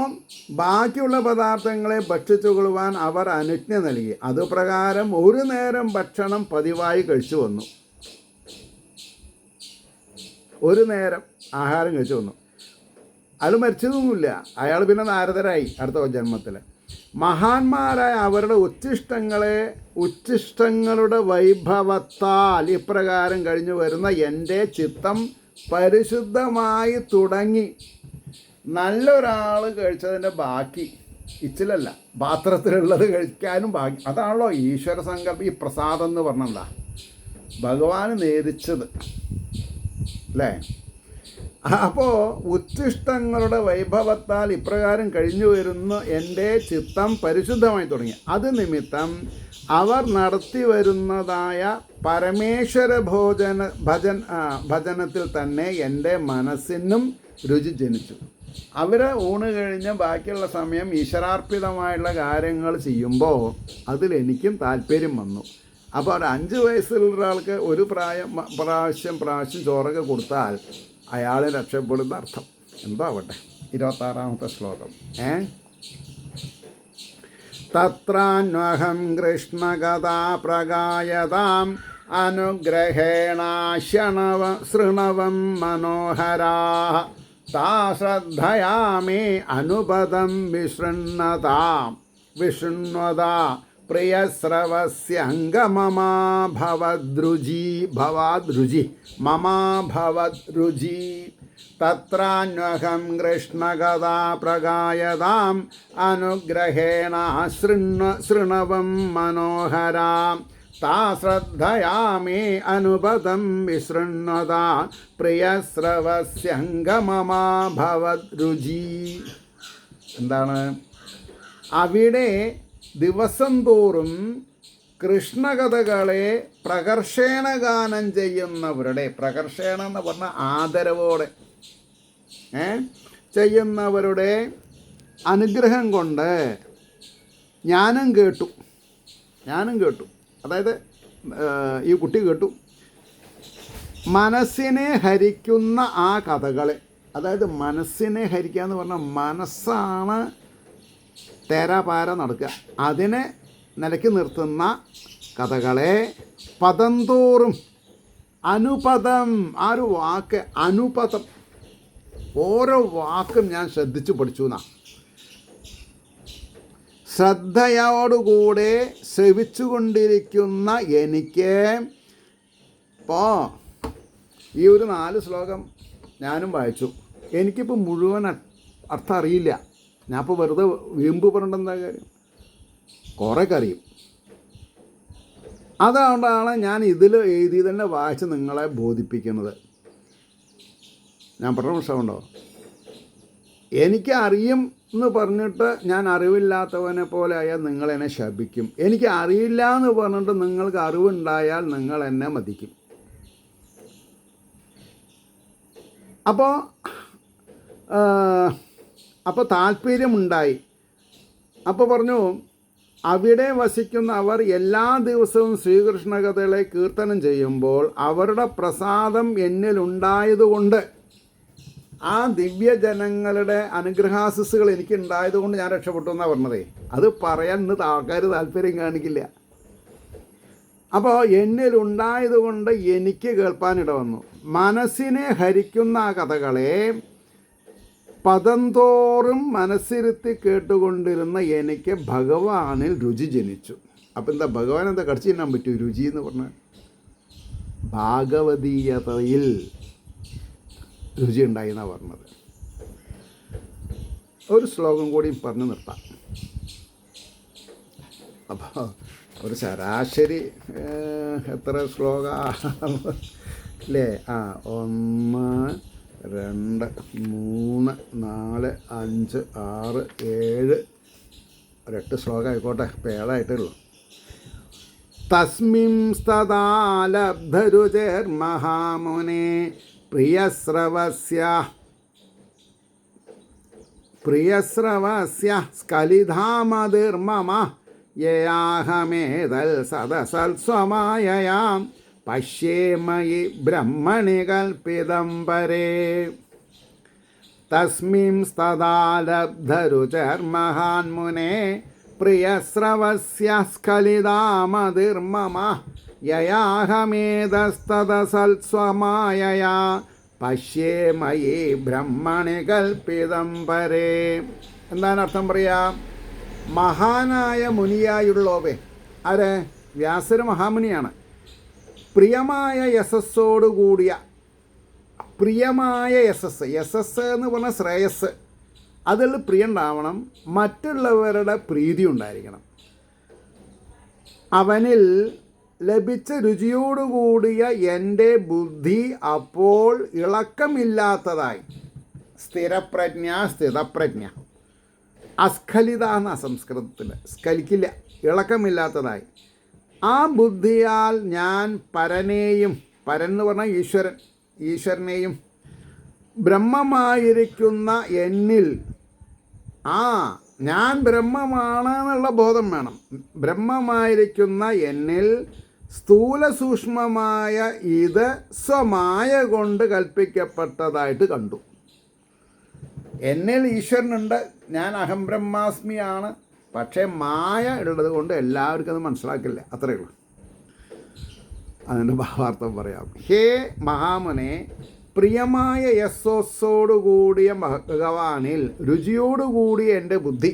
ബാക്കിയുള്ള പദാർത്ഥങ്ങളെ ഭക്ഷിച്ചു കൊള്ളുവാൻ അവർ അനുജ്ഞ നൽകി. അതുപ്രകാരം ഒരു നേരം ഭക്ഷണം പതിവായി കഴിച്ചു വന്നു. ഒരു നേരം ആഹാരം കഴിച്ചു വന്നു. അയാൾ മരിച്ചതൊന്നുമില്ല. അയാൾ പിന്നെ നാരദരായി അടുത്ത ജന്മത്തിൽ. മഹാന്മാരായ അവരുടെ ഉച്ഛിഷ്ടങ്ങളുടെ വൈഭവത്താൽ ഇപ്രകാരം കഴിഞ്ഞു വരുന്ന എൻ്റെ ചിത്തം പരിശുദ്ധമായി തുടങ്ങി. നല്ലൊരാൾ കഴിച്ചതിൻ്റെ ബാക്കി ഇച്ചിലല്ല, പാത്രത്തിലുള്ളത് കഴിക്കാനും ബാക്കി. അതാണല്ലോ ഈശ്വര സങ്കല്പം. ഈ പ്രസാദം എന്ന് പറഞ്ഞെന്താ? ഭഗവാന് നേദിച്ചത് അല്ലേ? അപ്പോൾ ഉച്ഛിഷ്ടങ്ങളുടെ വൈഭവത്താൽ ഇപ്രകാരം കഴിഞ്ഞു വരുന്ന എൻ്റെ ചിത്തം പരിശുദ്ധമായി തുടങ്ങി. അത് നിമിത്തം അവർ നടത്തി വരുന്നതായ പരമേശ്വര ഭജനത്തിൽ തന്നെ എൻ്റെ മനസ്സിനും രുചി ജനിച്ചു. അവർ ഊണ് കഴിഞ്ഞ് ബാക്കിയുള്ള സമയം ഈശ്വരാർപ്പിതമായുള്ള കാര്യങ്ങൾ ചെയ്യുമ്പോൾ അതിലെനിക്കും താല്പര്യം വന്നു. അപ്പോൾ ഒരു 5 വയസ്സുള്ള ഒരാൾക്ക് ഒരു പ്രാവശ്യം ചോറൊക്കെ കൊടുത്താൽ അയാൾ രക്ഷപ്പെടുന്ന അർത്ഥം എന്താവട്ടെ. 26ാമത്തെ ശ്ലോകം. തത്രാന്വഹം കൃഷ്ണകഥാ പ്രഗായതാം അനുഗ്രഹേണ ശൃണവം മനോഹരാ താ ശ്രദ്ധയാമേ അനുപദം വിശൃണ്വതാ പ്രിയശ്രവസ്യംഗമമാ ഭവദ്രുചി മമാഭവദ്രുചി. തത്രാന്വഹം കൃഷ്ണകഥാ പ്രഗായതാം അനുഗ്രഹേണ ശൃണവം മനോഹരാം താ ശ്രദ്ധയാമേ അനുപദം വിശൃണ്വതാ പ്രിയശ്രവസ്യംഗമമാ ഭവദ്രുചി. എന്താണ്? അവിടെ ദിവസം തോറും കൃഷ്ണകഥകളെ പ്രകർഷേണ ഗാനം ചെയ്യുന്നവരുടെ, പ്രകർഷേണ എന്ന് പറഞ്ഞാൽ ആദരവോടെ ചെയ്യുന്നവരുടെ അനുഗ്രഹം കൊണ്ട് ഞാനും കേട്ടു. അതായത് ഈ കുട്ടി കേട്ടു. മനസ്സിനെ ഹരിക്കുന്ന ആ കഥകളെ, അതായത് മനസ്സിനെ ഹരിക്കുക എന്ന് പറഞ്ഞാൽ മനസ്സാണ് തേരാപാര നടക്കുക, അതിനെ നിലയ്ക്ക് നിർത്തുന്ന കഥകളെ പദം തോറും അനുപദം, ആ ഒരു വാക്ക് അനുപദം, ഓരോ വാക്കും ഞാൻ ശ്രദ്ധിച്ചു പഠിച്ചു എന്നാ. ശ്രദ്ധയോടുകൂടെ ശ്രവിച്ചുകൊണ്ടിരിക്കുന്ന എനിക്ക് ഇപ്പോൾ ഈ ഒരു 4 ശ്ലോകം ഞാനും വായിച്ചു. എനിക്കിപ്പോൾ മുഴുവൻ അർത്ഥം അറിയില്ല. ഞാനിപ്പോൾ വെറുതെ വീമ്പ് പറഞ്ഞിട്ടെന്താ കാര്യം? കുറേയൊക്കെ അറിയും. അതുകൊണ്ടാണ് ഞാൻ ഇതിൽ എഴുതി തന്നെ വായിച്ച് നിങ്ങളെ ബോധിപ്പിക്കുന്നത്. ഞാൻ പറഞ്ഞ പ്രശ്നമുണ്ടോ? എനിക്ക് അറിയും എന്ന് പറഞ്ഞിട്ട് ഞാൻ അറിവില്ലാത്തവനെ പോലെ ആയാൽ നിങ്ങൾ എന്നെ ശപിക്കും. എനിക്ക് അറിയില്ല എന്ന് പറഞ്ഞിട്ട് നിങ്ങൾക്ക് അറിവുണ്ടായാൽ നിങ്ങൾ എന്നെ മതിക്കും. അപ്പോൾ താല്പര്യമുണ്ടായി. അപ്പോൾ പറഞ്ഞു, അവിടെ വസിക്കുന്ന അവർ എല്ലാ ദിവസവും ശ്രീകൃഷ്ണ കഥകളെ കീർത്തനം ചെയ്യുമ്പോൾ അവരുടെ പ്രസാദം എന്നിലുണ്ടായതുകൊണ്ട്, ആ ദിവ്യജനങ്ങളുടെ അനുഗ്രഹാശിസുകൾ എനിക്കുണ്ടായതുകൊണ്ട് ഞാൻ രക്ഷപ്പെട്ടു എന്നാണ് പറഞ്ഞതേ. അത് പറയാൻ ഇന്ന് ആൾക്കാർ താല്പര്യം കാണിക്കില്ല. അപ്പോൾ എന്നിലുണ്ടായതുകൊണ്ട് എനിക്ക് കേൾപ്പാനിട വന്നു. മനസ്സിനെ ഹരിക്കുന്ന ആ കഥകളെ പദം തോറും മനസ്സിരുത്തി കേട്ടുകൊണ്ടിരുന്ന എനിക്ക് ഭഗവാനിൽ രുചി ജനിച്ചു. അപ്പം എന്താ ഭഗവാൻ എന്താ കടിച്ചു തിന്നാൻ പറ്റൂ? രുചി എന്ന് പറഞ്ഞാൽ ഭാഗവതീയതയിൽ രുചി ഉണ്ടായി എന്നാണ് പറഞ്ഞത്. ഒരു ശ്ലോകം കൂടി പറഞ്ഞു നിർത്താം. അപ്പോൾ ഒരു ശരാശരി എത്ര ശ്ലോക അല്ലേ? 1 2 3 4 5 6 7 8 ശ്ലോകം ആയിക്കോട്ടെ, ഇപ്പോൾ 7 ആയിട്ടുള്ളൂ. തസ്മിം സ്തദാലബ്ധരുചേർമഹാമുനെ പ്രിയശ്രവസ്യ സ്കലിധാമതിർമമ യയാഹമേതൽ സദസൽസ്വമായയാം പശ്യേമയി ബ്രഹ്മണി കൽപ്പിതം പരേ. തസ്മിം സ്തദാലബ്ധരുചർമഹാന്മുനെ പ്രിയശ്രവസ്യ സ്ഖലിതാമതിർമമ യയാഹമേതസ്തദസൽസ്വമായയാ പശ്യേമയി ബ്രഹ്മണി കൽപ്പിതം പരേ. എന്താണ് അർത്ഥം പറയാ? മഹാനായ മുനിയായുള്ളോവേ, ആരെ? വ്യാസര് മഹാമുനിയാണ്. പ്രിയമായ യശസ്സോടുകൂടിയ, പ്രിയമായ യശസ് എന്ന് പറഞ്ഞാൽ ശ്രേയസ്, അതിൽ പ്രിയണ്ടാവണം, മറ്റുള്ളവരുടെ പ്രീതി ഉണ്ടായിരിക്കണം. അവനിൽ ലഭിച്ച രുചിയോടുകൂടിയ എൻ്റെ ബുദ്ധി അപ്പോൾ ഇളക്കമില്ലാത്തതായി. സ്ഥിരപ്രജ്ഞ, സ്ഥിതപ്രജ്ഞ, അസ്ഖലിത എന്ന സംസ്കൃതത്തിൽ, സ്ഖലിക്കില്ല, ഇളക്കമില്ലാത്തതായി. ആ ബുദ്ധിയാൽ ഞാൻ പരനെയും, പരൻ എന്ന് പറഞ്ഞാൽ ഈശ്വരനെയും ബ്രഹ്മമായിരിക്കുന്ന എന്നിൽ, ഞാൻ ബ്രഹ്മമാണ് എന്നുള്ള ബോധം വേണം. ബ്രഹ്മമായിരിക്കുന്ന എന്നിൽ സ്ഥൂല സൂക്ഷ്മമായ ഇത് സ്വമായ കൊണ്ട് കൽപ്പിക്കപ്പെട്ടതായിട്ട് കണ്ടു. എന്നിൽ ഈശ്വരനുണ്ട്, ഞാൻ അഹം ബ്രഹ്മാസ്മിയാണ്. പക്ഷേ മായ ഉള്ളത് കൊണ്ട് എല്ലാവർക്കും അത് മനസ്സിലാക്കില്ല, അത്രയേ ഉള്ളൂ. അതിൻ്റെ ഭാവാർത്ഥം പറയാം. ഹേ മഹാമുനെ, പ്രിയമായ യശസ്സോടുകൂടിയ ഭഗവാനിൽ രുചിയോടുകൂടിയ എൻ്റെ ബുദ്ധി.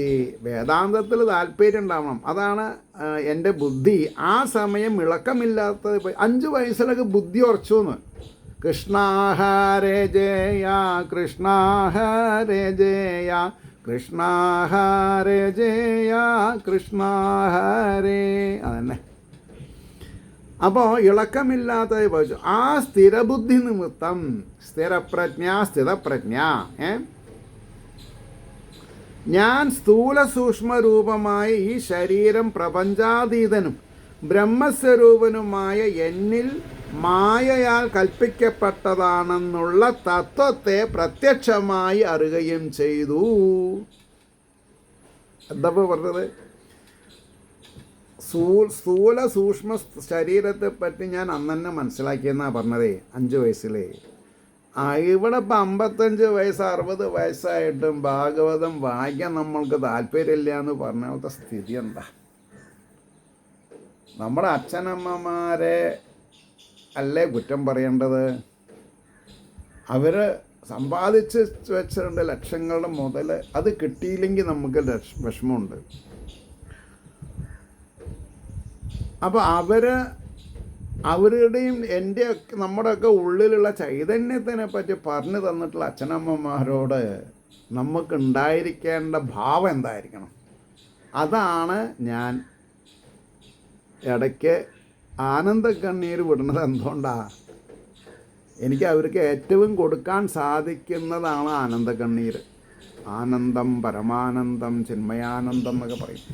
ഈ വേദാന്തത്തിൽ താല്പര്യം ഉണ്ടാവണം, അതാണ് എൻ്റെ ബുദ്ധി. ആ സമയം ഇളക്കമില്ലാത്തത്. 5 വയസ്സിലൊക്കെ ബുദ്ധി ഉറച്ചു എന്ന്. കൃഷ്ണ ഹരേ ജയ, കൃഷ്ണ ഹരേ ജയ, കൃഷ്ണ ഹരേ ജയ, കൃഷ്ണ ഹരേ, അതന്നെ. അപ്പോൾ ഇളക്കമില്ലാത്തത് പഠിച്ചു. ആ സ്ഥിരബുദ്ധി നിമിത്തം, സ്ഥിരപ്രജ്ഞ, സ്ഥിതപ്രജ്ഞ, ഞാൻ സ്ഥൂല സൂക്ഷ്മ രൂപമായ ഈ ശരീരം പ്രപഞ്ചാതീതനും ബ്രഹ്മസ്വരൂപനുമായ എന്നിൽ മായയാൽ കൽപ്പിക്കപ്പെട്ടതാണെന്നുള്ള തത്വത്തെ പ്രത്യക്ഷമായി അറിയുകയും ചെയ്തു. എന്താ പറഞ്ഞത്? സ്ഥൂല സൂക്ഷ്മ ശരീരത്തെ പറ്റി ഞാൻ അന്ന് തന്നെ മനസ്സിലാക്കിയെന്നാണ് പറഞ്ഞതേ, 5 വയസ്സിലേ. ഇവിടെ ഇപ്പം 55 വയസ്സ് 60 വയസ്സായിട്ടും ഭാഗവതം വായിക്കാൻ നമ്മൾക്ക് താല്പര്യമില്ല എന്ന് പറഞ്ഞ സ്ഥിതി എന്താ? നമ്മുടെ അച്ഛനമ്മമാരെ അല്ലേ കുറ്റം പറയേണ്ടത്? അവർ സമ്പാദിച്ച് വെച്ചിട്ടുണ്ട് ലക്ഷങ്ങളുടെ മുതൽ, അത് കിട്ടിയില്ലെങ്കിൽ നമുക്ക് വിഷമമുണ്ട്. അപ്പോൾ അവരുടെയും നമ്മുടെയൊക്കെ ഉള്ളിലുള്ള ചൈതന്യത്തിനെ പറ്റി പറഞ്ഞു തന്നിട്ടുള്ള അച്ഛനമ്മമാരോട് നമുക്കുണ്ടായിരിക്കേണ്ട ഭാവം എന്തായിരിക്കണം? അതാണ് ഞാൻ ഇടയ്ക്ക് ആനന്ദക്കണ്ണീർ വിടുന്നത്. എന്തുകൊണ്ടാണ്? എനിക്ക് അവർക്ക് ഏറ്റവും കൊടുക്കാൻ സാധിക്കുന്നതാണ് ആനന്ദക്കണ്ണീർ. ആനന്ദം, പരമാനന്ദം, ചിന്മയാനന്ദം എന്നൊക്കെ പറയും.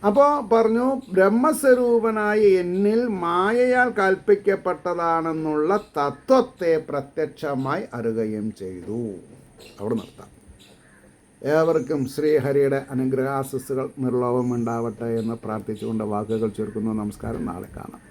അപ്പോൾ പറഞ്ഞു, ബ്രഹ്മസ്വരൂപനായ എന്നിൽ മായയാൽ കൽപ്പിക്കപ്പെട്ടതാണെന്നുള്ള തത്വത്തെ പ്രത്യക്ഷമായി അറിയുകയും ചെയ്തു. അവിടെ നിർത്താം. ഏവർക്കും ശ്രീഹരിയുടെ അനുഗ്രഹാശിസ്സുകൾ നിർലോഭം ഉണ്ടാവട്ടെ എന്ന് പ്രാർത്ഥിച്ചുകൊണ്ട് വാക്കുകൾ ചുരുക്കുന്നു. നമസ്കാരം. നാളെ കാണാം.